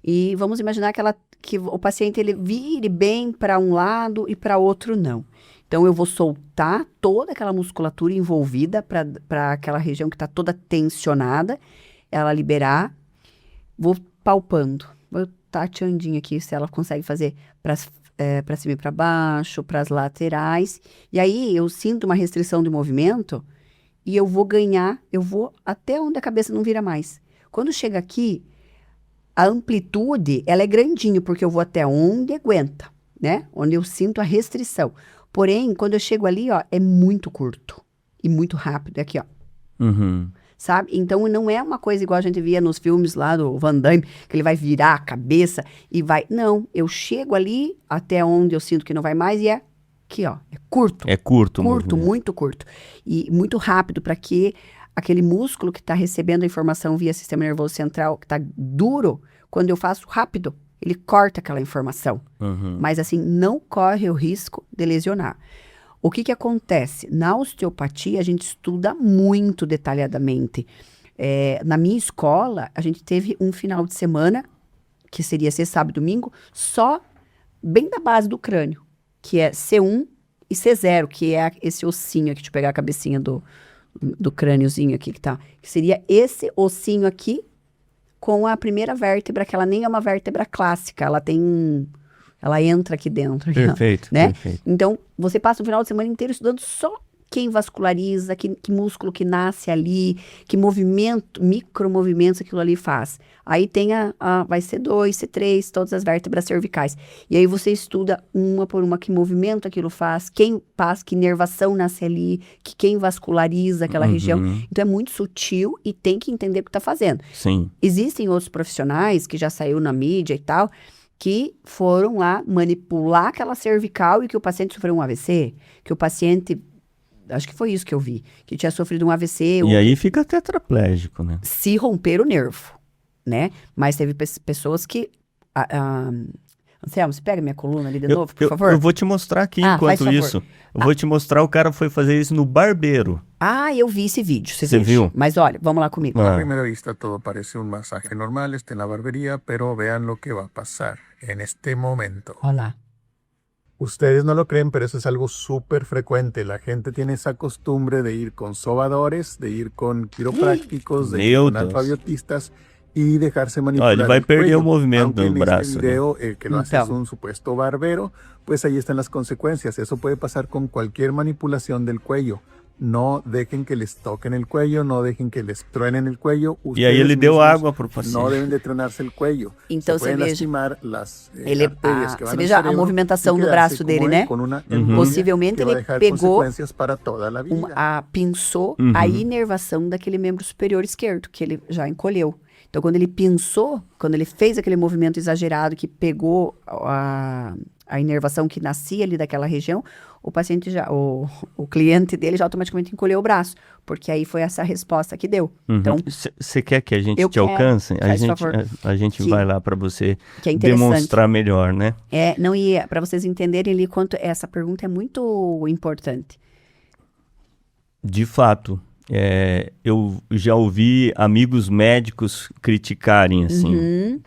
E vamos imaginar que o paciente ele vire bem para um lado e para outro não. Então, eu vou soltar toda aquela musculatura envolvida para aquela região que está toda tensionada, ela liberar. Vou palpando, vou tateandinho aqui, se ela consegue fazer para cima e para baixo, para as laterais. E aí, eu sinto uma restrição de movimento e eu vou até onde a cabeça não vira mais. Quando chega aqui, a amplitude, ela é grandinho, porque eu vou até onde aguenta, né? Onde eu sinto a restrição. Porém, quando eu chego ali, ó, é muito curto e muito rápido. É aqui, ó. Sabe? Então, não é uma coisa igual a gente via nos filmes lá do Van Damme, que ele vai virar a cabeça e vai... Não, eu chego ali até onde eu sinto que não vai mais e é aqui, ó. É curto. É curto. Curto, muito curto. E muito rápido para que aquele músculo que está recebendo a informação via sistema nervoso central, que está duro, quando eu faço rápido, ele corta aquela informação. Mas assim, não corre o risco de lesionar. O que acontece? Na osteopatia, a gente estuda muito detalhadamente. Na minha escola, a gente teve um final de semana, que seria sexta, sábado e domingo, só bem da base do crânio, que é C1 e C0, que é esse ossinho aqui. Deixa eu pegar a cabecinha do crâniozinho aqui que tá. Que seria esse ossinho aqui com a primeira vértebra, que ela nem é uma vértebra clássica, ela entra aqui dentro. Perfeito, né? perfeito. Então, você passa o final de semana inteiro estudando só quem vasculariza, que músculo que nasce ali, que movimento, micromovimentos aquilo ali faz. Aí tem vai C2, C3, todas as vértebras cervicais. E aí você estuda uma por uma que movimento aquilo faz, quem passa, que inervação nasce ali, que quem vasculariza aquela região. Então é muito sutil e tem que entender o que está fazendo. Sim. Existem outros profissionais que já saiu na mídia e tal, que foram lá manipular aquela cervical e que o paciente sofreu um AVC, que o paciente... Acho que foi isso que eu vi. Que tinha sofrido um AVC. E aí fica tetraplégico, né? Se romper o nervo, né? Mas teve pessoas que... Anselmo, você pega minha coluna ali de novo, por favor? Eu vou te mostrar aqui enquanto isso. Eu vou te mostrar, o cara foi fazer isso no barbeiro. Eu vi esse vídeo. Você viu? Mas olha, vamos lá comigo. A primera vista todo parece un masaje normal, está en la barbería, pero vean lo que va a pasar en este momento. Olha lá. Ustedes no lo creen, pero eso es algo súper frecuente. La gente tiene esa costumbre de ir con sobadores, de ir con quiroprácticos, de ir con alfabiotistas y dejarse manipular. Ele vai perder o movimento Aunque no braço. En este video, que lo hace es un supuesto barbero, pues ahí están las consecuencias. Eso puede pasar con cualquier manipulación del cuello. No dejen que les toquen el cuello, no dejen que les truenen el cuello. E aí ele deu água pro paciente. No deben de tronarse el cuello. Então se pueden lastimar las arterias que van você al veja a cerebro movimentação y do quedarse braço como dele, él, né? con una Possivelmente que va a ele dejar pegou consecuencias para toda la vida. pinçou a inervação daquele membro superior esquerdo, que ele já encolheu. Então, quando ele pinçou, quando ele fez aquele movimento exagerado que pegou a inervação que nascia ali daquela região, o paciente o cliente dele já automaticamente encolheu o braço, porque aí foi essa resposta que deu. Então, você quer que a gente te alcance? A gente vai lá para você demonstrar melhor, né? E para vocês entenderem ali quanto essa pergunta é muito importante. De fato. Eu já ouvi amigos médicos criticarem assim.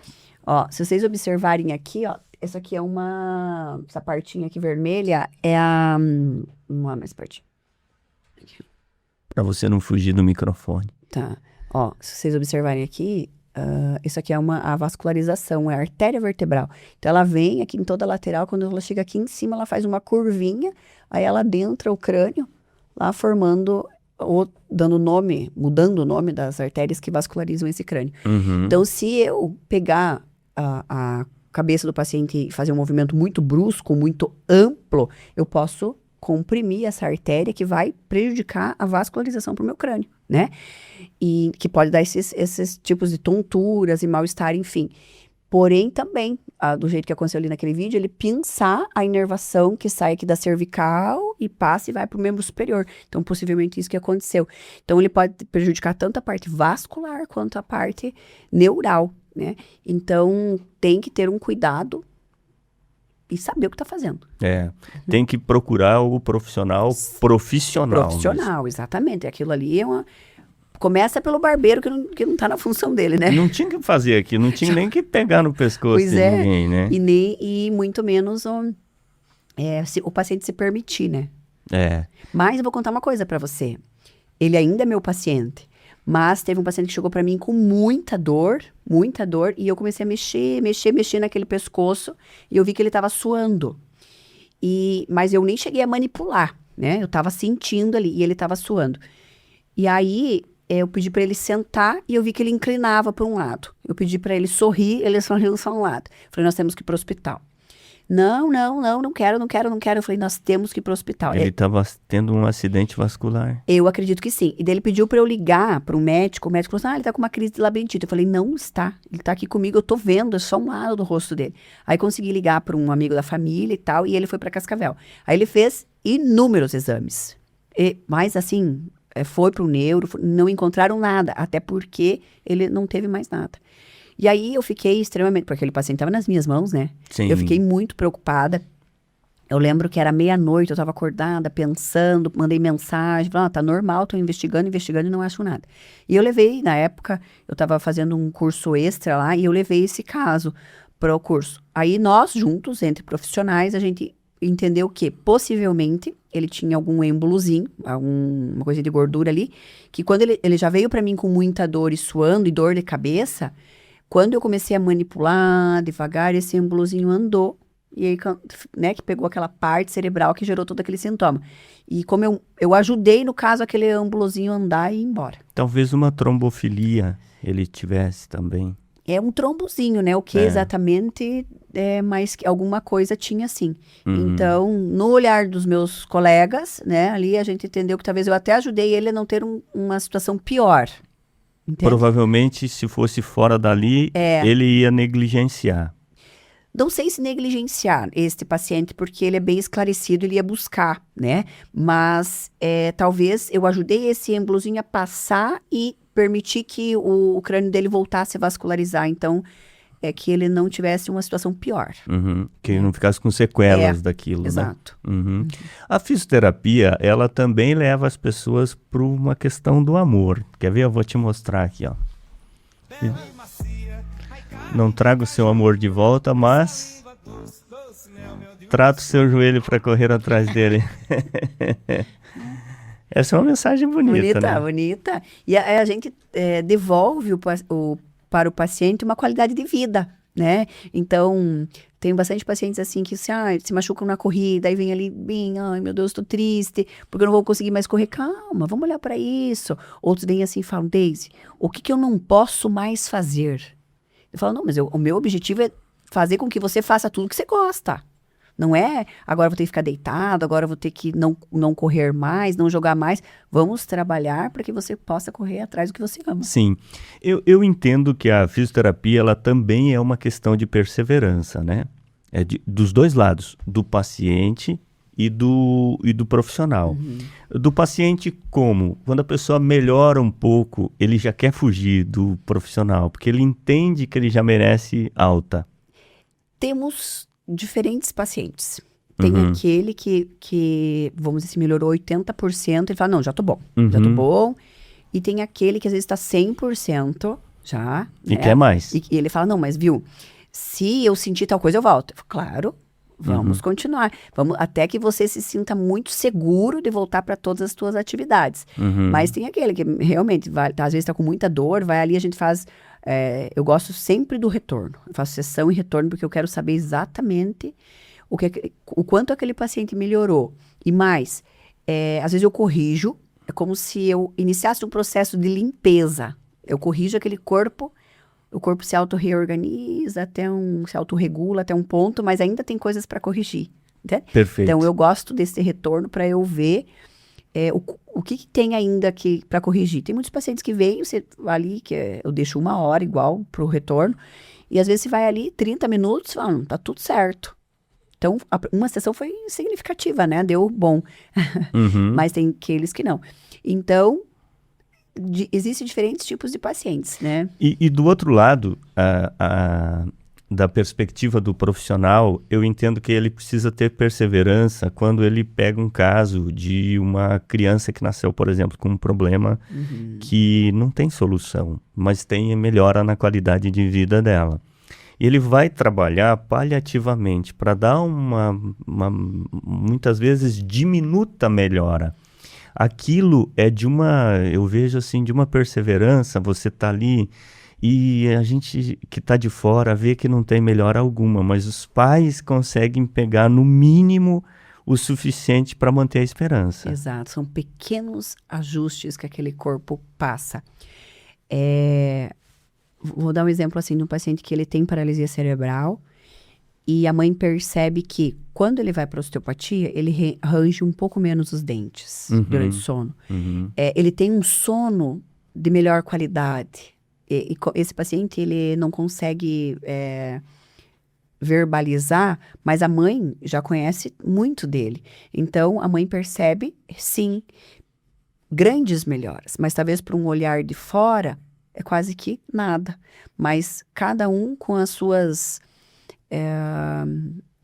Ó, se vocês observarem aqui, ó, essa aqui é essa partinha aqui vermelha é uma mais pertinho. Para você não fugir do microfone. Tá. Ó, se vocês observarem aqui, isso aqui é a vascularização, é a artéria vertebral. Então ela vem aqui em toda a lateral, quando ela chega aqui em cima, ela faz uma curvinha, aí ela adentra o crânio, lá formando ou mudando o nome das artérias que vascularizam esse crânio. Então, se eu pegar a cabeça do paciente e fazer um movimento muito brusco, muito amplo, eu posso comprimir essa artéria que vai prejudicar a vascularização para o meu crânio, né? E que pode dar esses tipos de tonturas e mal-estar, enfim. Porém, também, do jeito que aconteceu ali naquele vídeo, ele pinçar a inervação que sai aqui da cervical e passa e vai para o membro superior. Então, possivelmente isso que aconteceu. Então, ele pode prejudicar tanto a parte vascular quanto a parte neural, né? Então, tem que ter um cuidado e saber o que está fazendo. Tem que procurar o profissional. Profissional, exatamente. Aquilo ali começa pelo barbeiro que não tá na função dele, né? Não tinha que fazer aqui, não tinha nem que pegar no pescoço de ninguém, né? E muito menos se o paciente se permitir, né? Mas eu vou contar uma coisa pra você. Ele ainda é meu paciente, mas teve um paciente que chegou pra mim com muita dor, e eu comecei a mexer naquele pescoço, e eu vi que ele tava suando. Mas eu nem cheguei a manipular, né? Eu tava sentindo ali, e ele tava suando. E aí, eu pedi pra ele sentar, e eu vi que ele inclinava para um lado. Eu pedi pra ele sorrir, ele sorriu só um lado. Falei, nós temos que ir pro hospital. Não quero. Eu falei, nós temos que ir pro hospital. Ele estava tendo um acidente vascular. Eu acredito que sim. E daí ele pediu pra eu ligar para um médico. O médico falou assim, ele tá com uma crise de labirintite. Eu falei, não está. Ele tá aqui comigo, eu tô vendo, é só um lado do rosto dele. Aí consegui ligar para um amigo da família e tal, e ele foi pra Cascavel. Aí ele fez inúmeros exames. Mas assim, foi pro neuro, não encontraram nada, até porque ele não teve mais nada. E aí eu fiquei extremamente, porque aquele paciente estava nas minhas mãos, né? Sim. Eu fiquei muito preocupada. Eu lembro que era meia-noite, eu estava acordada, pensando, mandei mensagem, falei, tá normal, tô investigando e não acho nada. E eu levei, na época, eu estava fazendo um curso extra lá, e eu levei esse caso para o curso. Aí nós, juntos, entre profissionais, a gente entendeu que, possivelmente, ele tinha algum êmbolozinho, uma coisa de gordura ali, que quando ele já veio para mim com muita dor e suando, e dor de cabeça, quando eu comecei a manipular devagar, esse êmbolozinho andou, e aí, né, que pegou aquela parte cerebral que gerou todo aquele sintoma. E como eu ajudei, no caso, aquele êmbolozinho andar e ir embora. Talvez uma trombofilia ele tivesse também. É um trombozinho, né? O que exatamente mas que alguma coisa tinha sim. Então, no olhar dos meus colegas, né, ali a gente entendeu que talvez eu até ajudei ele a não ter uma situação pior. Entende? Provavelmente, se fosse fora dali, ele ia negligenciar. Não sei se negligenciar este paciente, porque ele é bem esclarecido, ele ia buscar, né? Mas talvez eu ajudei esse êmbolozinho a passar e permitir que o crânio dele voltasse a vascularizar. Então, que ele não tivesse uma situação pior. Que ele não ficasse com sequelas daquilo, exato. Né? A fisioterapia, ela também leva as pessoas para uma questão do amor. Quer ver? Eu vou te mostrar aqui, ó. Não trago o seu amor de volta, mas trato o seu joelho para correr atrás dele. Essa é uma mensagem bonita, né? Bonita. E a gente devolve para o paciente uma qualidade de vida, né? Então, tem bastante pacientes assim que se machucam na corrida, aí vem ali bem, ai meu Deus, tô triste, porque eu não vou conseguir mais correr. Calma, vamos olhar para isso. Outros vêm assim e falam, Daisy, o que eu não posso mais fazer? Eu falo, não, mas o meu objetivo é fazer com que você faça tudo que você gosta. Não é, agora vou ter que ficar deitado, agora vou ter que não correr mais, não jogar mais. Vamos trabalhar para que você possa correr atrás do que você ama. Sim, eu entendo que a fisioterapia, ela também é uma questão de perseverança, né? Dos dois lados, do paciente e do profissional. Do paciente como? Quando a pessoa melhora um pouco, ele já quer fugir do profissional, porque ele entende que ele já merece alta. Temos diferentes pacientes. Tem aquele que, vamos dizer assim, melhorou 80%, ele fala, não, já tô bom. E tem aquele que às vezes tá 100% já. E quer mais. E ele fala, não, mas viu, se eu sentir tal coisa, eu volto. Eu falo, claro, vamos continuar. Vamos até que você se sinta muito seguro de voltar para todas as suas atividades. Mas tem aquele que realmente, às vezes tá com muita dor, vai ali, a gente faz... eu gosto sempre do retorno. Eu faço sessão e retorno porque eu quero saber exatamente o quanto aquele paciente melhorou. E mais, às vezes eu corrijo, é como se eu iniciasse um processo de limpeza. Eu corrijo aquele corpo, o corpo se auto-reorganiza, se autorregula até um ponto, mas ainda tem coisas para corrigir. Entende? Perfeito. Então eu gosto desse retorno para eu ver o que tem ainda para corrigir. Tem muitos pacientes que vêm ali, eu deixo 1 hora igual para o retorno, e às vezes você vai ali 30 minutos e fala, tá tudo certo. Então, uma sessão foi significativa, né? Deu bom. Mas tem aqueles que não. Então, existem diferentes tipos de pacientes, né? E do outro lado, da perspectiva do profissional, eu entendo que ele precisa ter perseverança quando ele pega um caso de uma criança que nasceu, por exemplo, com um problema que não tem solução, mas tem melhora na qualidade de vida dela. ele vai trabalhar paliativamente para dar muitas vezes, diminuta melhora. Aquilo é eu vejo assim, de uma perseverança, você tá ali e a gente que tá de fora vê que não tem melhora alguma, mas os pais conseguem pegar no mínimo o suficiente para manter a esperança. Exato, são pequenos ajustes que aquele corpo passa. Vou dar um exemplo assim de um paciente que ele tem paralisia cerebral e a mãe percebe que quando ele vai para osteopatia, ele arranja um pouco menos os dentes durante o sono. Ele tem um sono de melhor qualidade. Esse paciente, ele não consegue verbalizar, mas a mãe já conhece muito dele. Então, a mãe percebe, sim, grandes melhoras, mas talvez para um olhar de fora é quase que nada. Mas cada um com as suas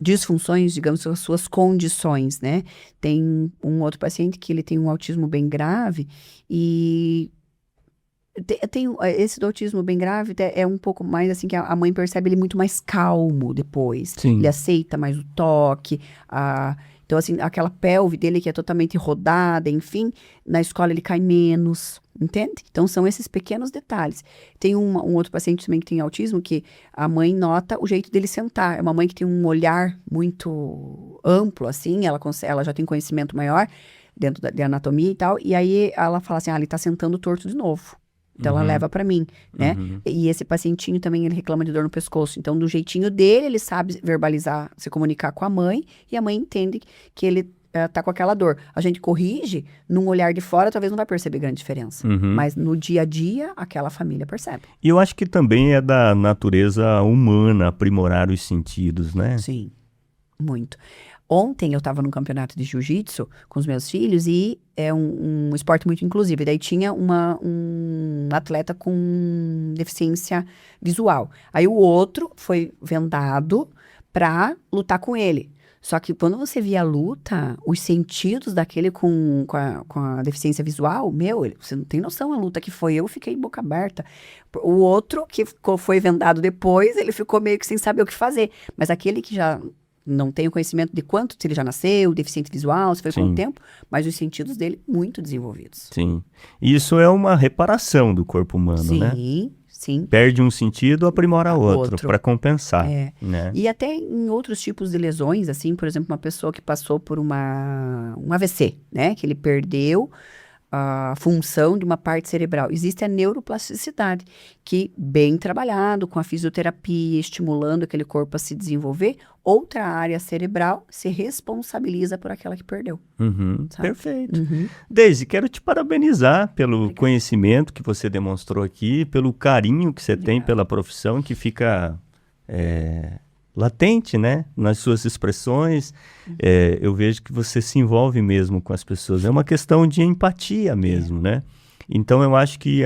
disfunções, digamos, as suas condições, né? Tem um outro paciente que ele tem um autismo bem grave e esse do autismo bem grave é um pouco mais assim, que a mãe percebe ele muito mais calmo depois. Sim. Ele aceita mais o toque, então assim, aquela pelve dele que é totalmente rodada, enfim, na escola ele cai menos, entende? Então são esses pequenos detalhes. Tem um outro paciente também que tem autismo que a mãe nota o jeito dele sentar. É uma mãe que tem um olhar muito amplo, assim, ela já tem conhecimento maior dentro da anatomia e tal, e aí ela fala assim, ele tá sentando torto de novo. Então, ela leva pra mim, né? E esse pacientinho também, ele reclama de dor no pescoço. Então, do jeitinho dele, ele sabe verbalizar, se comunicar com a mãe. E a mãe entende que ele tá com aquela dor. A gente corrige, num olhar de fora, talvez não vai perceber grande diferença. Mas no dia a dia, aquela família percebe. E eu acho que também é da natureza humana aprimorar os sentidos, né? Sim, muito. Ontem eu estava num campeonato de jiu-jitsu com os meus filhos e é um esporte muito inclusivo. E daí tinha um atleta com deficiência visual. Aí o outro foi vendado para lutar com ele. Só que quando você via a luta, os sentidos daquele com a deficiência visual, você não tem noção a luta que foi. Eu fiquei boca aberta. O outro, que foi vendado depois, ele ficou meio que sem saber o que fazer. Mas aquele que já não tem o conhecimento de quanto, se ele já nasceu, deficiente visual, se foi com o tempo, mas os sentidos dele muito desenvolvidos. Sim. Isso é uma reparação do corpo humano, né? Sim. Perde um sentido, aprimora outro. Para compensar. Né? E até em outros tipos de lesões, assim, por exemplo, uma pessoa que passou por um AVC, né? Que ele perdeu a função de uma parte cerebral. Existe a neuroplasticidade, que bem trabalhado com a fisioterapia, estimulando aquele corpo a se desenvolver, outra área cerebral se responsabiliza por aquela que perdeu. Perfeito. Deise, quero te parabenizar pelo conhecimento que você demonstrou aqui, pelo carinho que você tem pela profissão, que fica latente, né? Nas suas expressões. Eu vejo que você se envolve mesmo com as pessoas. É uma questão de empatia mesmo, né? Então, eu acho que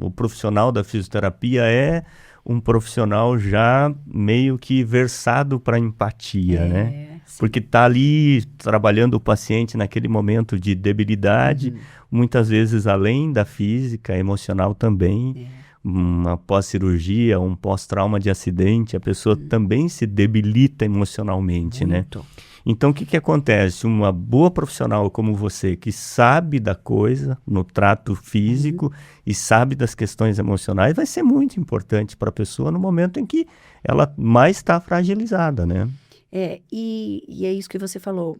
o profissional da fisioterapia é um profissional já meio que versado para empatia, né? Sim. Porque está ali trabalhando o paciente naquele momento de debilidade, muitas vezes além da física, emocional também. Uma pós-cirurgia, um pós-trauma de acidente, a pessoa também se debilita emocionalmente, muito, né? Então, o que acontece? Uma boa profissional como você, que sabe da coisa no trato físico e sabe das questões emocionais, vai ser muito importante para a pessoa no momento em que ela mais está fragilizada, né? E é isso que você falou.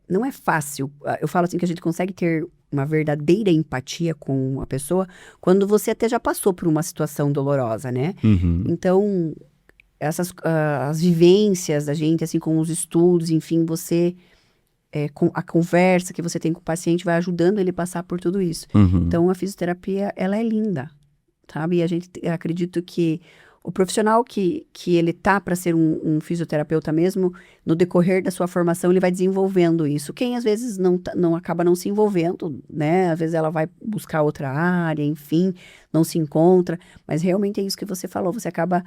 Não é fácil. Eu falo assim que a gente consegue ter uma verdadeira empatia com a pessoa quando você até já passou por uma situação dolorosa, né? Então, as vivências da gente, assim, com os estudos, enfim, com a conversa que você tem com o paciente vai ajudando ele a passar por tudo isso. Então, a fisioterapia, ela é linda, sabe? E acredito que o profissional que ele tá para ser um fisioterapeuta mesmo, no decorrer da sua formação, ele vai desenvolvendo isso. Quem às vezes não acaba não se envolvendo, né? Às vezes ela vai buscar outra área, enfim, não se encontra. Mas realmente é isso que você falou, você acaba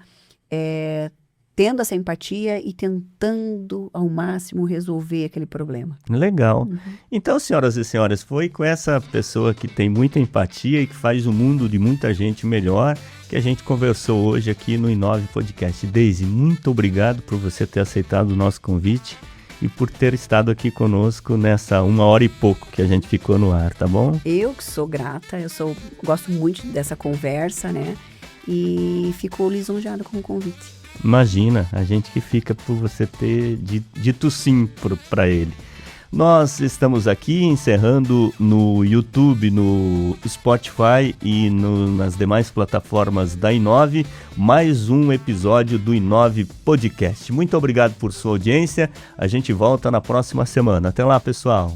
tendo essa empatia e tentando ao máximo resolver aquele problema. Legal. Então, senhoras e senhores, foi com essa pessoa que tem muita empatia e que faz o mundo de muita gente melhor que a gente conversou hoje aqui no Inove Podcast. Deise, muito obrigado por você ter aceitado o nosso convite e por ter estado aqui conosco nessa 1 hora e pouco que a gente ficou no ar, tá bom? Eu que sou grata, gosto muito dessa conversa, né? E fico lisonjeada com o convite. Imagina, a gente que fica por você ter dito sim para ele. Nós estamos aqui encerrando no YouTube, no Spotify e nas demais plataformas da Inove, mais um episódio do Inove Podcast. Muito obrigado por sua audiência, a gente volta na próxima semana. Até lá, pessoal!